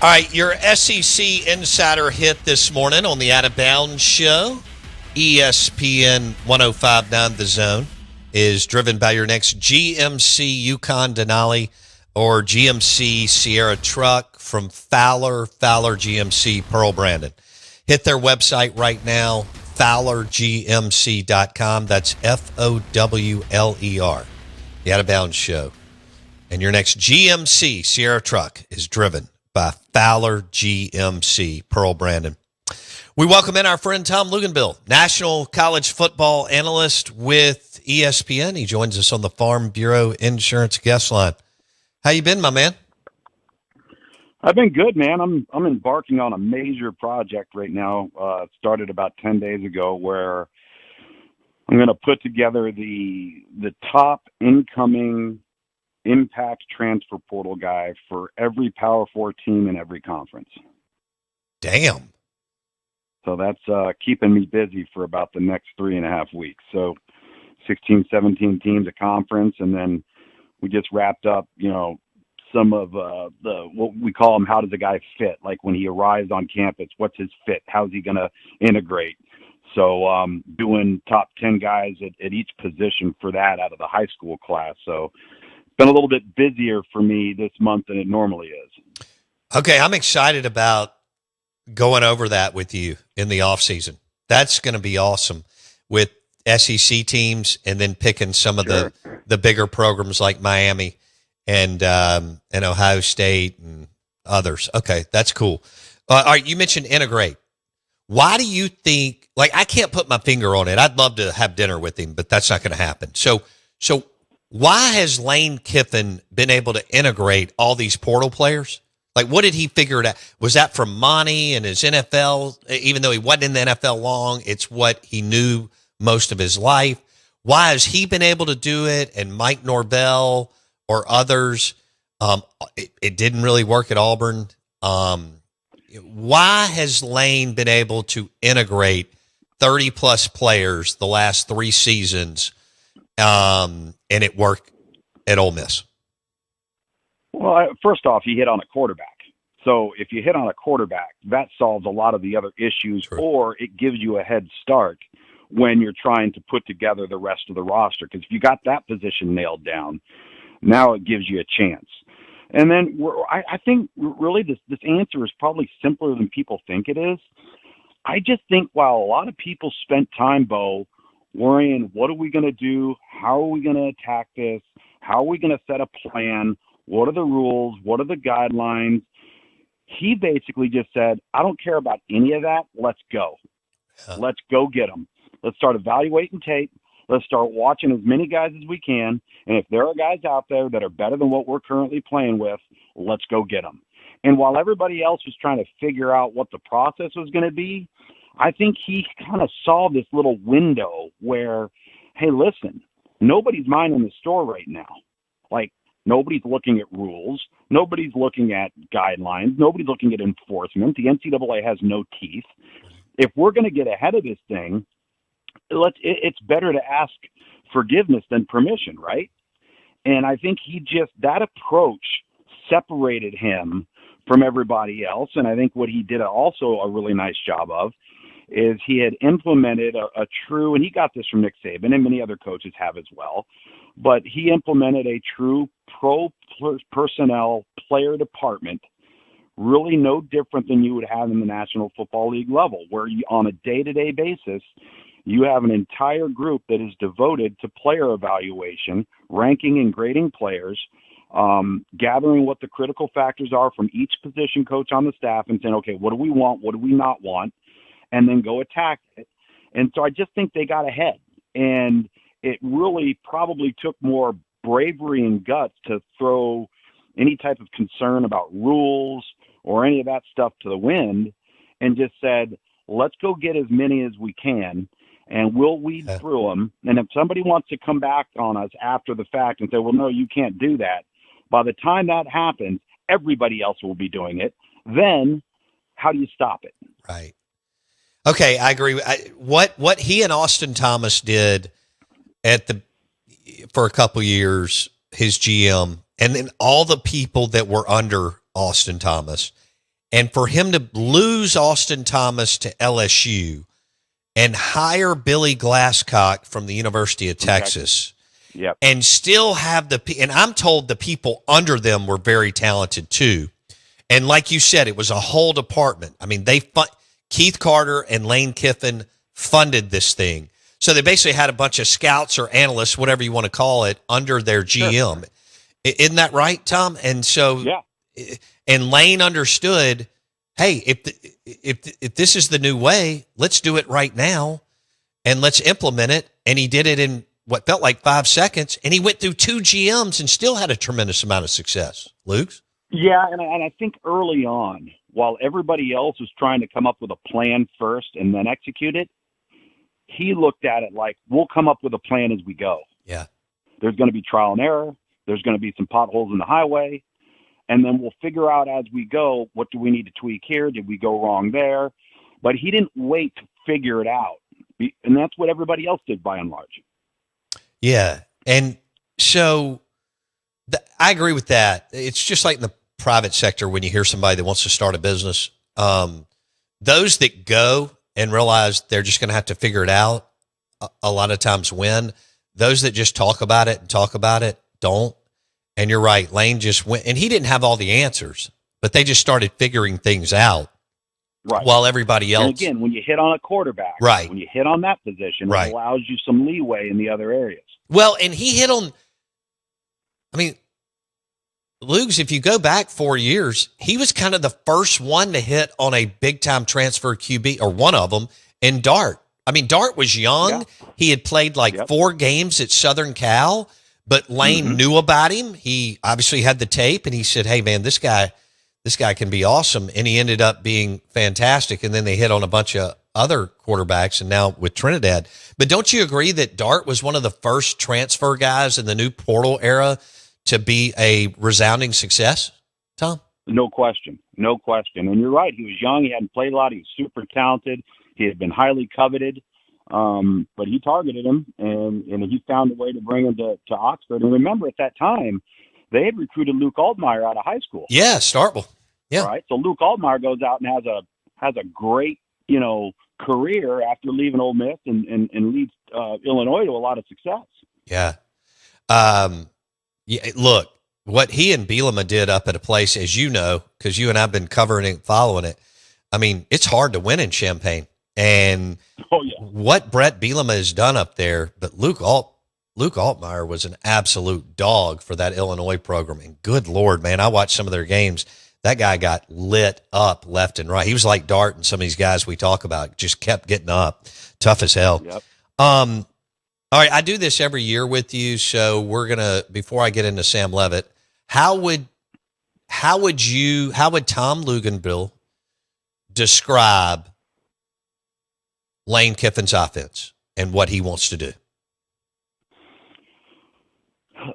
All right, your SEC Insider hit this morning on the Out of Bounds show, ESPN 105.9 The Zone, is driven by your next GMC Yukon Denali or GMC Sierra truck from Fowler GMC, Pearl Brandon. Hit their website right now, fowlergmc.com. That's FOWLER, the Out of Bounds show. And your next GMC Sierra truck is driven by Fowler GMC, Pearl Brandon. We welcome in our friend Tom Luganbill, national college football analyst with ESPN. He joins us on the Farm Bureau Insurance guest line. How you been, my man?
I've been good, man. I'm embarking on a major project right now. Started about 10 days ago, where I'm going to put together the top incoming impact transfer portal guy for every Power 4 team in every conference.
Damn.
So that's keeping me busy for about the next 3.5 weeks. So 16, 17 teams a conference, and then we just wrapped up, some of the what we call them, how does a guy fit? Like when he arrives on campus, what's his fit? How's he going to integrate? So doing top 10 guys at each position for that out of the high school class. So it's been a little bit busier for me this month than it normally is.
Okay, I'm excited about going over that with you in the off season. That's going to be awesome with SEC teams, and then picking some of the bigger programs like Miami and Ohio State and others. Okay, that's cool. All right, you mentioned integrate. Why do you think, like, I can't put my finger on it. I'd love to have dinner with him, but that's not going to happen. So why has Lane Kiffin been able to integrate all these portal players? Like, what did he figure out? Was that from Monty and his NFL, even though he wasn't in the NFL long, it's what he knew most of his life? Why has he been able to do it and Mike Norvell or others? It didn't really work at Auburn. Why has Lane been able to integrate 30-plus players the last 3 seasons, and it worked at Ole Miss?
Well, first off, he hit on a quarterback. So if you hit on a quarterback, that solves a lot of the other issues, or it gives you a head start when you're trying to put together the rest of the roster. Because if you got that position nailed down, now it gives you a chance. And then I think really this answer is probably simpler than people think it is. I just think while a lot of people spent time, Bo, worrying, what are we going to do? How are we going to attack this? How are we going to set a plan? What are the rules? What are the guidelines? He basically just said, I don't care about any of that. Let's go. Let's go get them. Let's start evaluating tape. Let's start watching as many guys as we can. And if there are guys out there that are better than what we're currently playing with, let's go get them. And while everybody else was trying to figure out what the process was going to be, I think he kind of saw this little window where, hey, listen, nobody's minding the store right now. Like, nobody's looking at rules. Nobody's looking at guidelines. Nobody's looking at enforcement. The NCAA has no teeth. If we're going to get ahead of this thing, it's better to ask forgiveness than permission, right? And I think that approach separated him from everybody else. And I think what he did also a really nice job of is he had implemented a true, and he got this from Nick Saban, and many other coaches have as well, but he implemented a true pro personnel player department, really no different than you would have in the National Football League level, where you, on a day-to-day basis, you have an entire group that is devoted to player evaluation, ranking and grading players, gathering what the critical factors are from each position coach on the staff and saying, okay, what do we want? What do we not want? And then go attack it. And so I just think they got ahead. And it really probably took more bravery and guts to throw any type of concern about rules or any of that stuff to the wind and just said, let's go get as many as we can, and we'll weed through them. And if somebody wants to come back on us after the fact and say, well, no, you can't do that, by the time that happens, everybody else will be doing it. Then how do you stop it?
Right. Okay, I agree. What he and Austin Thomas did for a couple years, his GM, and then all the people that were under Austin Thomas, And for him to lose Austin Thomas to LSU and hire Billy Glasscock from the University of Texas,
yep,
and still have and I'm told the people under them were very talented too. And like you said, it was a whole department. I mean, Keith Carter and Lane Kiffin funded this thing. So they basically had a bunch of scouts or analysts, whatever you want to call it, under their GM. Sure. Isn't that right, Tom? And so, yeah. And Lane understood, hey, if this is the new way, let's do it right now and let's implement it. And he did it in what felt like 5 seconds, and he went through 2 GMs and still had a tremendous amount of success. Luke?
Yeah, and I think early on, while everybody else was trying to come up with a plan first and then execute it, he looked at it like, we'll come up with a plan as we go.
Yeah.
There's going to be trial and error. There's going to be some potholes in the highway. And then we'll figure out as we go, what do we need to tweak here? Did we go wrong there? But he didn't wait to figure it out. And that's what everybody else did by and large.
Yeah. And so I agree with that. It's just like in the private sector when you hear somebody that wants to start a business. Those that go and realize they're just going to have to figure it out a lot of times win. Those that just talk about it don't. And you're right. Lane just went, and he didn't have all the answers, but they just started figuring things out.
Right.
While everybody else.
And again, when you hit on a quarterback,
right.
When you hit on that position,
right.
It allows you some leeway in the other areas.
Well, and he hit on, I mean, Luke's, if you go back 4 years, he was kind of the first one to hit on a big-time transfer QB, or one of them, in Dart. I mean, Dart was young. Yeah. He had played like 4 games at Southern Cal, but Lane knew about him. He obviously had the tape, and he said, hey, man, this guy can be awesome. And he ended up being fantastic. And then they hit on a bunch of other quarterbacks, and now with Trinidad. But don't you agree that Dart was one of the first transfer guys in the new portal era to be a resounding success, Tom?
No question. No question. And you're right. He was young. He hadn't played a lot. He was super talented. He had been highly coveted. But he targeted him, and he found a way to bring him to Oxford. And remember, at that time, they had recruited Luke Altmaier out of high school.
Yeah, Starkville. Yeah.
All right. So Luke Altmaier goes out and has a great, career after leaving Ole Miss and leads Illinois to a lot of success.
Yeah. Yeah. Look, what he and Bielema did up at a place, as you know, because you and I've been covering it, following it. I mean, it's hard to win in Champaign. And what Brett Bielema has done up there, but Luke Altmaier was an absolute dog for that Illinois program. And good Lord, man, I watched some of their games. That guy got lit up left and right. He was like Dart and some of these guys we talk about, just kept getting up. Tough as hell. Yep. All right, I do this every year with you, so we're going to, before I get into Sam Levitt, how would Tom Luganbill describe Lane Kiffin's offense and what he wants to do?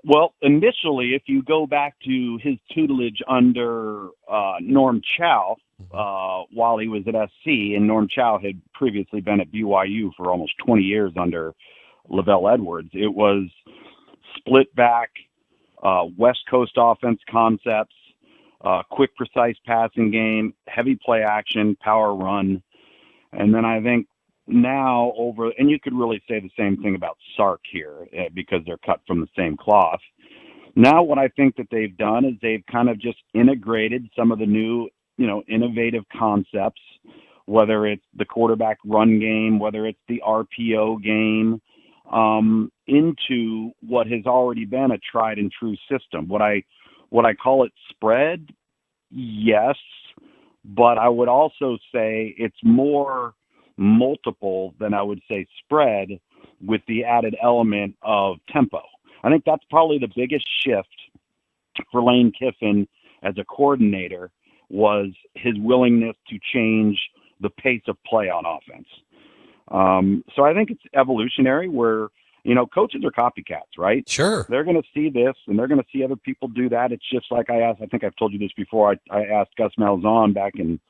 Well, initially, if you go back to his tutelage under Norm Chow while he was at SC, and Norm Chow had previously been at BYU for almost 20 years under Lavelle Edwards, it was split back, West Coast offense concepts, quick, precise passing game, heavy play action, power run. And then I think now and you could really say the same thing about Sark here because they're cut from the same cloth. Now what I think that they've done is they've kind of just integrated some of the new, innovative concepts, whether it's the quarterback run game, whether it's the RPO game, into what has already been a tried and true system. Would I call it spread? Yes, but I would also say it's more multiple than I would say spread, with the added element of tempo. I think that's probably the biggest shift for Lane Kiffin as a coordinator, was his willingness to change the pace of play on offense. So I think it's evolutionary where, coaches are copycats, right?
Sure.
They're going to see this and they're going to see other people do that. It's just like I think I've told you this before. I asked Gus Malzahn back in,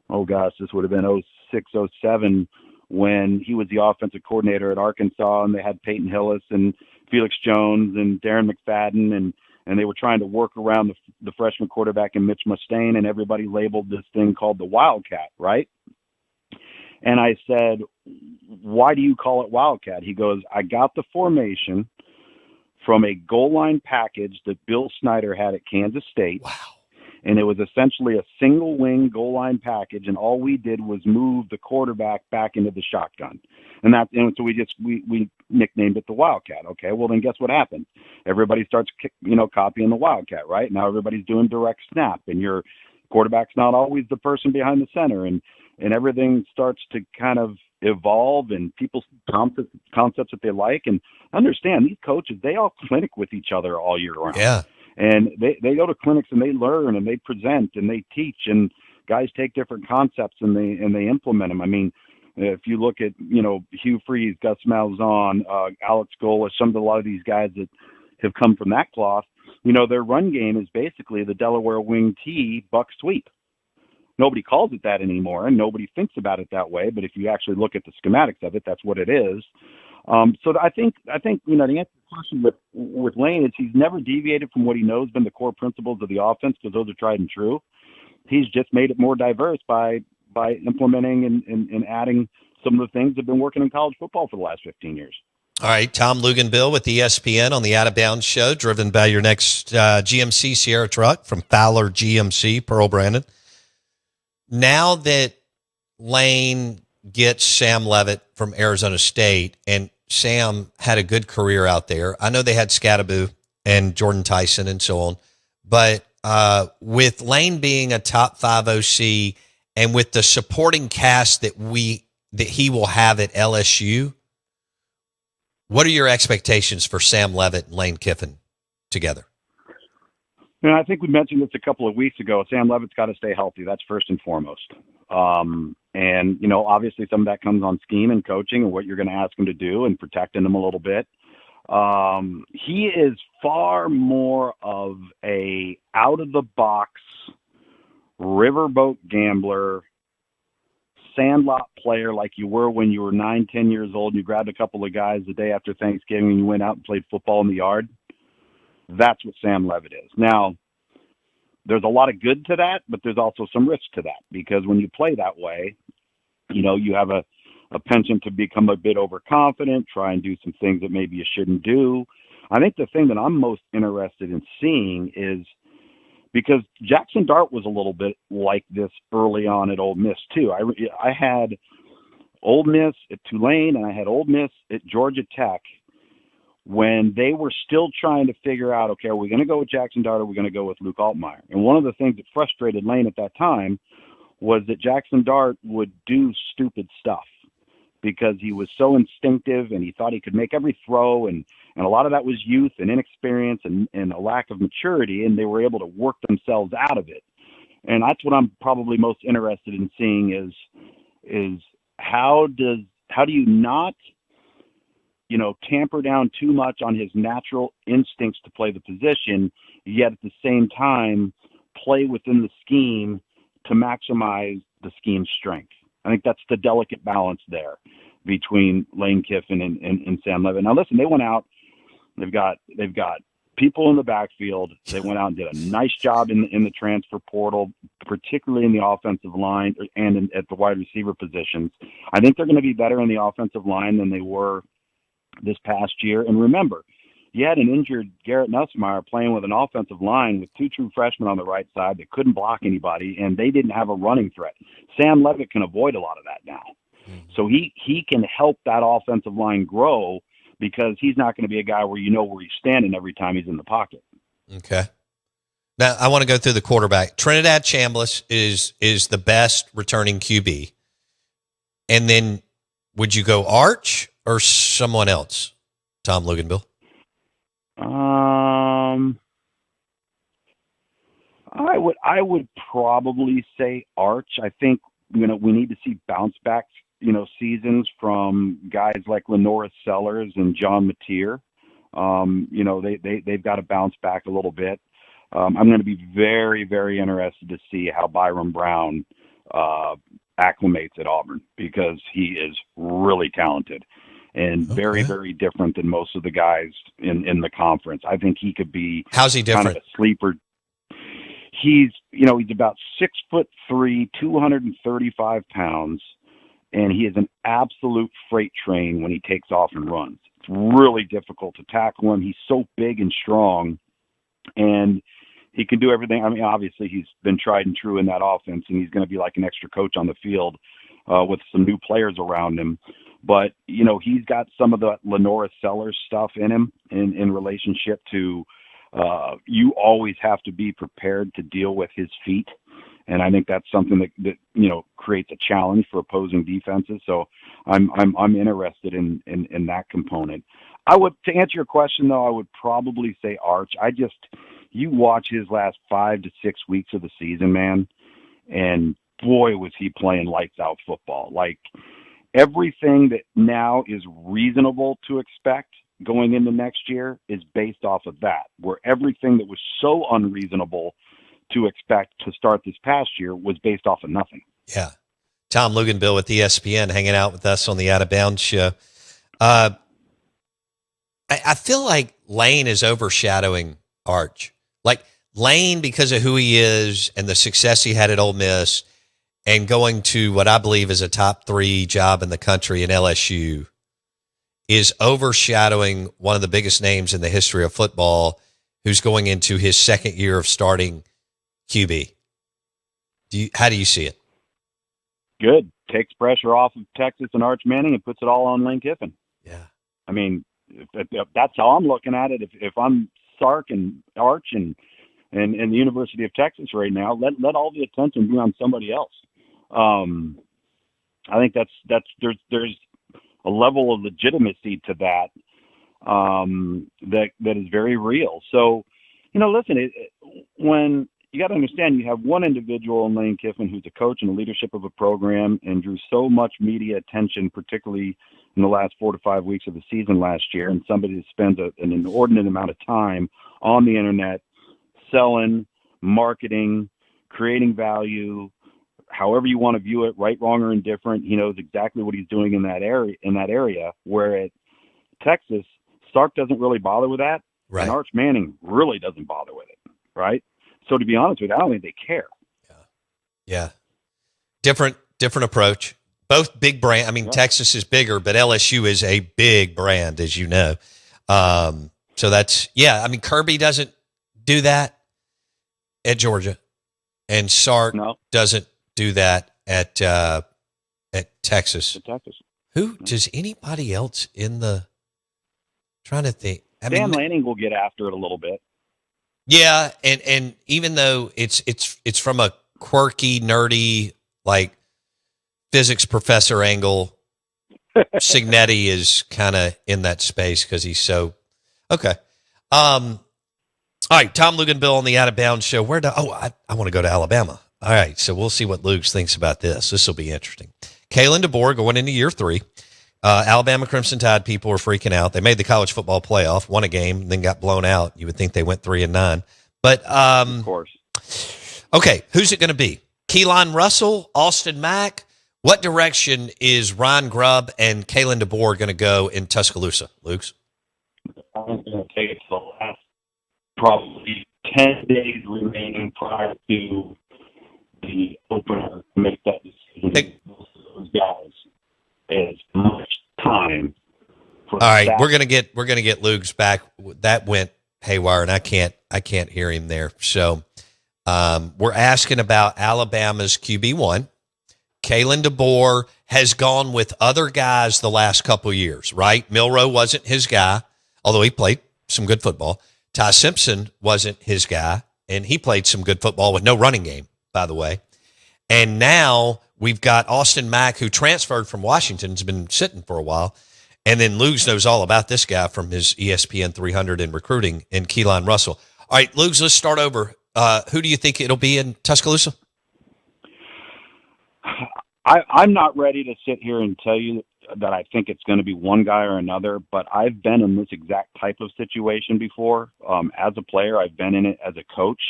this would have been 06, 07, when he was the offensive coordinator at Arkansas, and they had Peyton Hillis and Felix Jones and Darren McFadden, and they were trying to work around the freshman quarterback in Mitch Mustaine, and everybody labeled this thing called the Wildcat, right? And I said, why do you call it Wildcat? He goes, I got the formation from a goal line package that Bill Snyder had at Kansas State.
Wow.
And it was essentially a single wing goal line package, and all we did was move the quarterback back into the shotgun. And so we nicknamed it the Wildcat. Okay, well then guess what happened? Everybody starts copying the Wildcat, right? Now everybody's doing direct snap, and your quarterback's not always the person behind the center, and everything starts to kind of evolve, and people's concepts that they like. And understand, these coaches, they all clinic with each other all year round.
Yeah.
And they go to clinics and they learn and they present and they teach, and guys take different concepts and they implement them. I mean, if you look at, Hugh Freeze, Gus Malzahn, Alex Golesh, a lot of these guys that have come from that cloth, their run game is basically the Delaware wing T buck sweep. Nobody calls it that anymore, and nobody thinks about it that way. But if you actually look at the schematics of it, that's what it is. So I think the answer to the question with Lane is he's never deviated from what he knows been the core principles of the offense, because those are tried and true. He's just made it more diverse by implementing and adding some of the things that have been working in college football for the last 15 years.
All right, Tom Luganbill with ESPN on the Out of Bounds Show, driven by your next GMC Sierra truck from Fowler GMC, Pearl Brandon. Now that Lane gets Sam Levitt from Arizona State, and Sam had a good career out there. I know they had Scattaboo and Jordan Tyson and so on, but with Lane being a top 5 OC and with the supporting cast that he will have at LSU, what are your expectations for Sam Levitt and Lane Kiffin together?
I think we mentioned this a couple of weeks ago. Sam Levitt's got to stay healthy. That's first and foremost. And, obviously some of that comes on scheme and coaching and what you're going to ask him to do and protecting him a little bit. He is far more of a out-of-the-box riverboat gambler, sandlot player like you were when you were 9, 10 years old. You grabbed a couple of guys the day after Thanksgiving and you went out and played football in the yard. That's what Sam Levitt is. Now, there's a lot of good to that, but there's also some risk to that, because when you play that way, you have a penchant to become a bit overconfident, try and do some things that maybe you shouldn't do. I think the thing that I'm most interested in seeing is, because Jackson Dart was a little bit like this early on at Ole Miss too. I had Ole Miss at Tulane and I had Ole Miss at Georgia Tech when they were still trying to figure out, okay, are we going to go with Jackson Dart or are we going to go with Luke Altmaier? And one of the things that frustrated Lane at that time was that Jackson Dart would do stupid stuff because he was so instinctive and he thought he could make every throw, and a lot of that was youth and inexperience and a lack of maturity, and they were able to work themselves out of it. And that's what I'm probably most interested in seeing is how do you not tamper down too much on his natural instincts to play the position, yet at the same time play within the scheme to maximize the scheme's strength. I think that's the delicate balance there between Lane Kiffin and Sam Levitt. Now listen, they went out, they've got people in the backfield. They went out and did a nice job in the transfer portal, particularly in the offensive line and at the wide receiver positions. I think they're going to be better in the offensive line than they were this past year. And remember, you had an injured Garrett Nussmeier playing with an offensive line with 2 true freshmen on the right side that couldn't block anybody, and they didn't have a running threat. Sam Levitt can avoid a lot of that now. So he can help that offensive line grow, because he's not going to be a guy where where he's standing every time he's in the pocket.
Okay. Now, I want to go through the quarterback. Trinidad Chambliss is the best returning QB. And then would you go Arch or someone else, Tom Luganbill?
I would probably say Arch. I think we need to see bounce back seasons from guys like Lenoris Sellers and John Mateer. They've got to bounce back a little bit. I'm going to be very, very interested to see how Byron Brown acclimates at Auburn, because he is really talented. and very, very different than most of the guys in the conference. I think he could be
How's he different?
kind of a sleeper. He's about 6'3", 235 pounds, and he is an absolute freight train when he takes off and runs. It's really difficult to tackle him. He's so big and strong, and he can do everything. I mean, obviously he's been tried and true in that offense, and he's going to be like an extra coach on the field with some new players around him. But, he's got some of the Lenora Sellers stuff in him in relationship to you always have to be prepared to deal with his feet. And I think that's something that creates a challenge for opposing defenses. So I'm interested in that component. To answer your question though, I would probably say Arch. You watch his last 5 to 6 weeks of the season, man, and boy, was he playing lights out football. Like everything that now is reasonable to expect going into next year is based off of that, where everything that was so unreasonable to expect to start this past year was based off of nothing.
Yeah. Tom Luganbill with ESPN hanging out with us on the Out of Bounds show. I feel like Lane is overshadowing Arch. Like Lane, because of who he is and the success he had at Ole Miss and going to what I believe is a top 3 job in the country in LSU, is overshadowing one of the biggest names in the history of football who's going into his second year of starting QB. How do you see it?
Good. Takes pressure off of Texas and Arch Manning and puts it all on Lane Kiffin.
Yeah.
I mean, if that's how I'm looking at it. If I'm Sark and Arch and the University of Texas right now, let all the attention be on somebody else. I think there's a level of legitimacy to that that is very real. So, listen, when you got to understand, you have one individual in Lane Kiffin who's a coach and a leadership of a program and drew so much media attention, particularly in the last 4 to 5 weeks of the season last year, and somebody that spends an inordinate amount of time on the internet selling, marketing, creating value, however you want to view it, right, wrong, or indifferent. He knows exactly what he's doing in that area. Where at Texas, Sark doesn't really bother with that,
right,
and Arch Manning really doesn't bother with it, right? So to be honest with you, I don't think they care.
Yeah. Different approach. Both big brand. I mean,
Yeah.
Texas is bigger, but LSU is a big brand, as you know. So that's, I mean, Kirby doesn't do that at Georgia, and Sark doesn't do that at Texas. Who does anybody else in the? Trying to think.
Dan Lanning will get after it a little bit.
Yeah, and even though it's from a quirky, nerdy, like physics professor angle, Signetti is kind of in that space because he's so okay. All right, Tom Luganbill on the Out of Bounds show. I want to go to Alabama. All right, so we'll see what Luke thinks about this. This will be interesting. Kalen DeBoer going into year 3. Alabama Crimson Tide people are freaking out. They made the college football playoff, won a game, then got blown out. You would think they went 3-9. But
of course.
Okay, who's it going to be? Keelan Russell, Austin Mack? What direction is Ryan Grubb and Kalen DeBoer going to go in Tuscaloosa, Luke's?
I'm going to take the last probably 10 days remaining prior to the opener to make that decision. Those guys as much time.
All right, we're gonna get Luke's back. That went haywire, and I can't hear him there. So we're asking about Alabama's QB1. Kalen DeBoer has gone with other guys the last couple years, right? Milroe wasn't his guy, although he played some good football. Ty Simpson wasn't his guy, and he played some good football with no running game, by the way. And now we've got Austin Mack, who transferred from Washington, has been sitting for a while. And then Lugs knows all about this guy from his ESPN 300 in recruiting, and Keelan Russell. All right, Lugs, let's start over. Who do you think it'll be in Tuscaloosa?
I'm not ready to sit here and tell you that I think it's going to be one guy or another, but I've been in this exact type of situation before. As a player, I've been in it as a coach,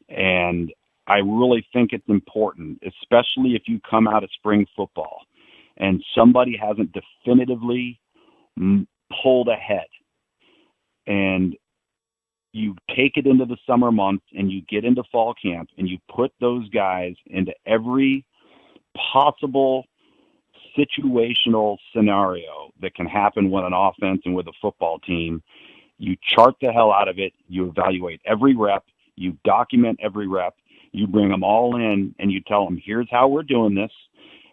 and I really think it's important, especially if you come out of spring football and somebody hasn't definitively pulled ahead, and you take it into the summer months and you get into fall camp and you put those guys into every possible situational scenario that can happen with an offense and with a football team. You chart the hell out of it. You evaluate every rep. You document every rep. You bring them all in and you tell them, here's how we're doing this.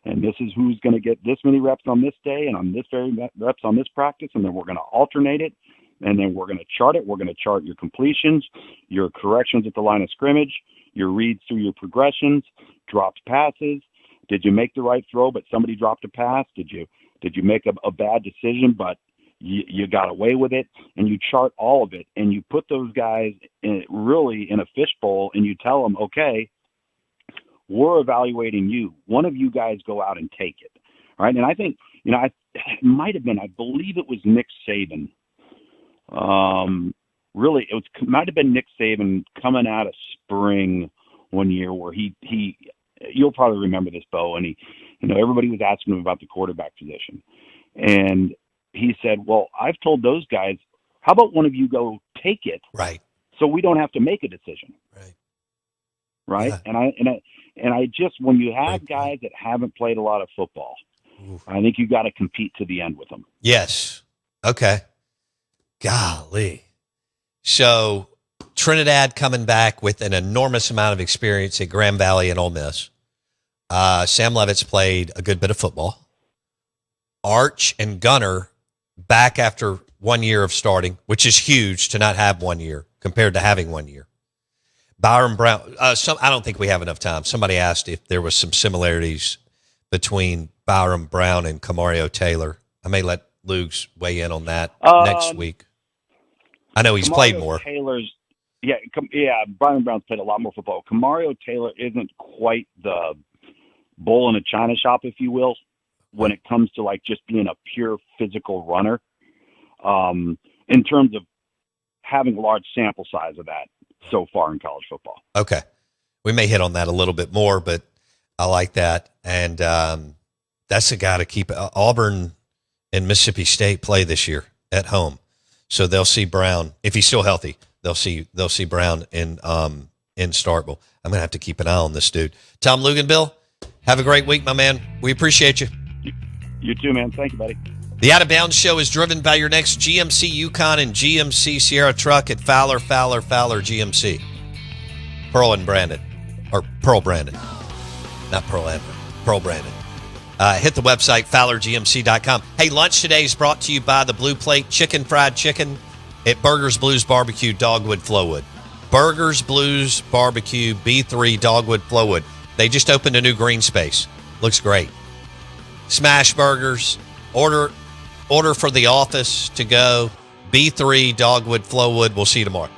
And this is who's going to get this many reps on this day and on this very reps on this practice. And then we're going to alternate it. And then we're going to chart it. We're going to chart your completions, your corrections at the line of scrimmage, your reads through your progressions, dropped passes. Did you make the right throw, but somebody dropped a pass? Did you make a bad decision, but you got away with it? And you chart all of it, and you put those guys really in a fishbowl, and you tell them, okay, we're evaluating you. One of you guys go out and take it, right? And I think, it might have been, I believe it was Nick Saban. Really, might have been Nick Saban coming out of spring one year where he you'll probably remember this, Bo, and everybody was asking him about the quarterback position. And he said, well, I've told those guys, how about one of you go take it?
Right.
So we don't have to make a decision. Right. Yeah. And I just, when you have guys that haven't played a lot of football, I think you got to compete to the end with them.
Yes. Okay. Golly. So Trinidad coming back with an enormous amount of experience at Grand Valley and Ole Miss. Sam Levitt's played a good bit of football. Arch and Gunner back after 1 year of starting, which is huge to not have 1 year compared to having 1 year. Byron Brown, I don't think we have enough time. Somebody asked if there was some similarities between Byron Brown and Camario Taylor. I may let Lugs weigh in on that next week. I know he's played more.
Byron Brown's played a lot more football. Camario Taylor isn't quite the bull in a china shop, if you will, when it comes to like just being a pure physical runner. In terms of having a large sample size of that so far in college football.
Okay. We may hit on that a little bit more, but I like that. And that's a guy to keep. Auburn and Mississippi State play this year at home. So they'll see Brown, if he's still healthy, they'll see Brown in Starkville. I'm going to have to keep an eye on this dude. Tom Luganbill, have a great week, my man. We appreciate you.
You too, man. Thank you, buddy.
The Out of Bounds Show is driven by your next GMC Yukon and GMC Sierra truck at Fowler GMC. Pearl branded. Not Pearl Amber. Pearl branded. Hit the website, FowlerGMC.com. Hey, lunch today is brought to you by the Blue Plate Chicken Fried Chicken at Burgers Blues Barbecue, Dogwood, Flowwood. Burgers Blues Barbecue, B3, Dogwood, Flowwood. They just opened a new green space. Looks great. Smash burgers. Order for the office to go. B3, Dogwood, Flowwood. We'll see you tomorrow.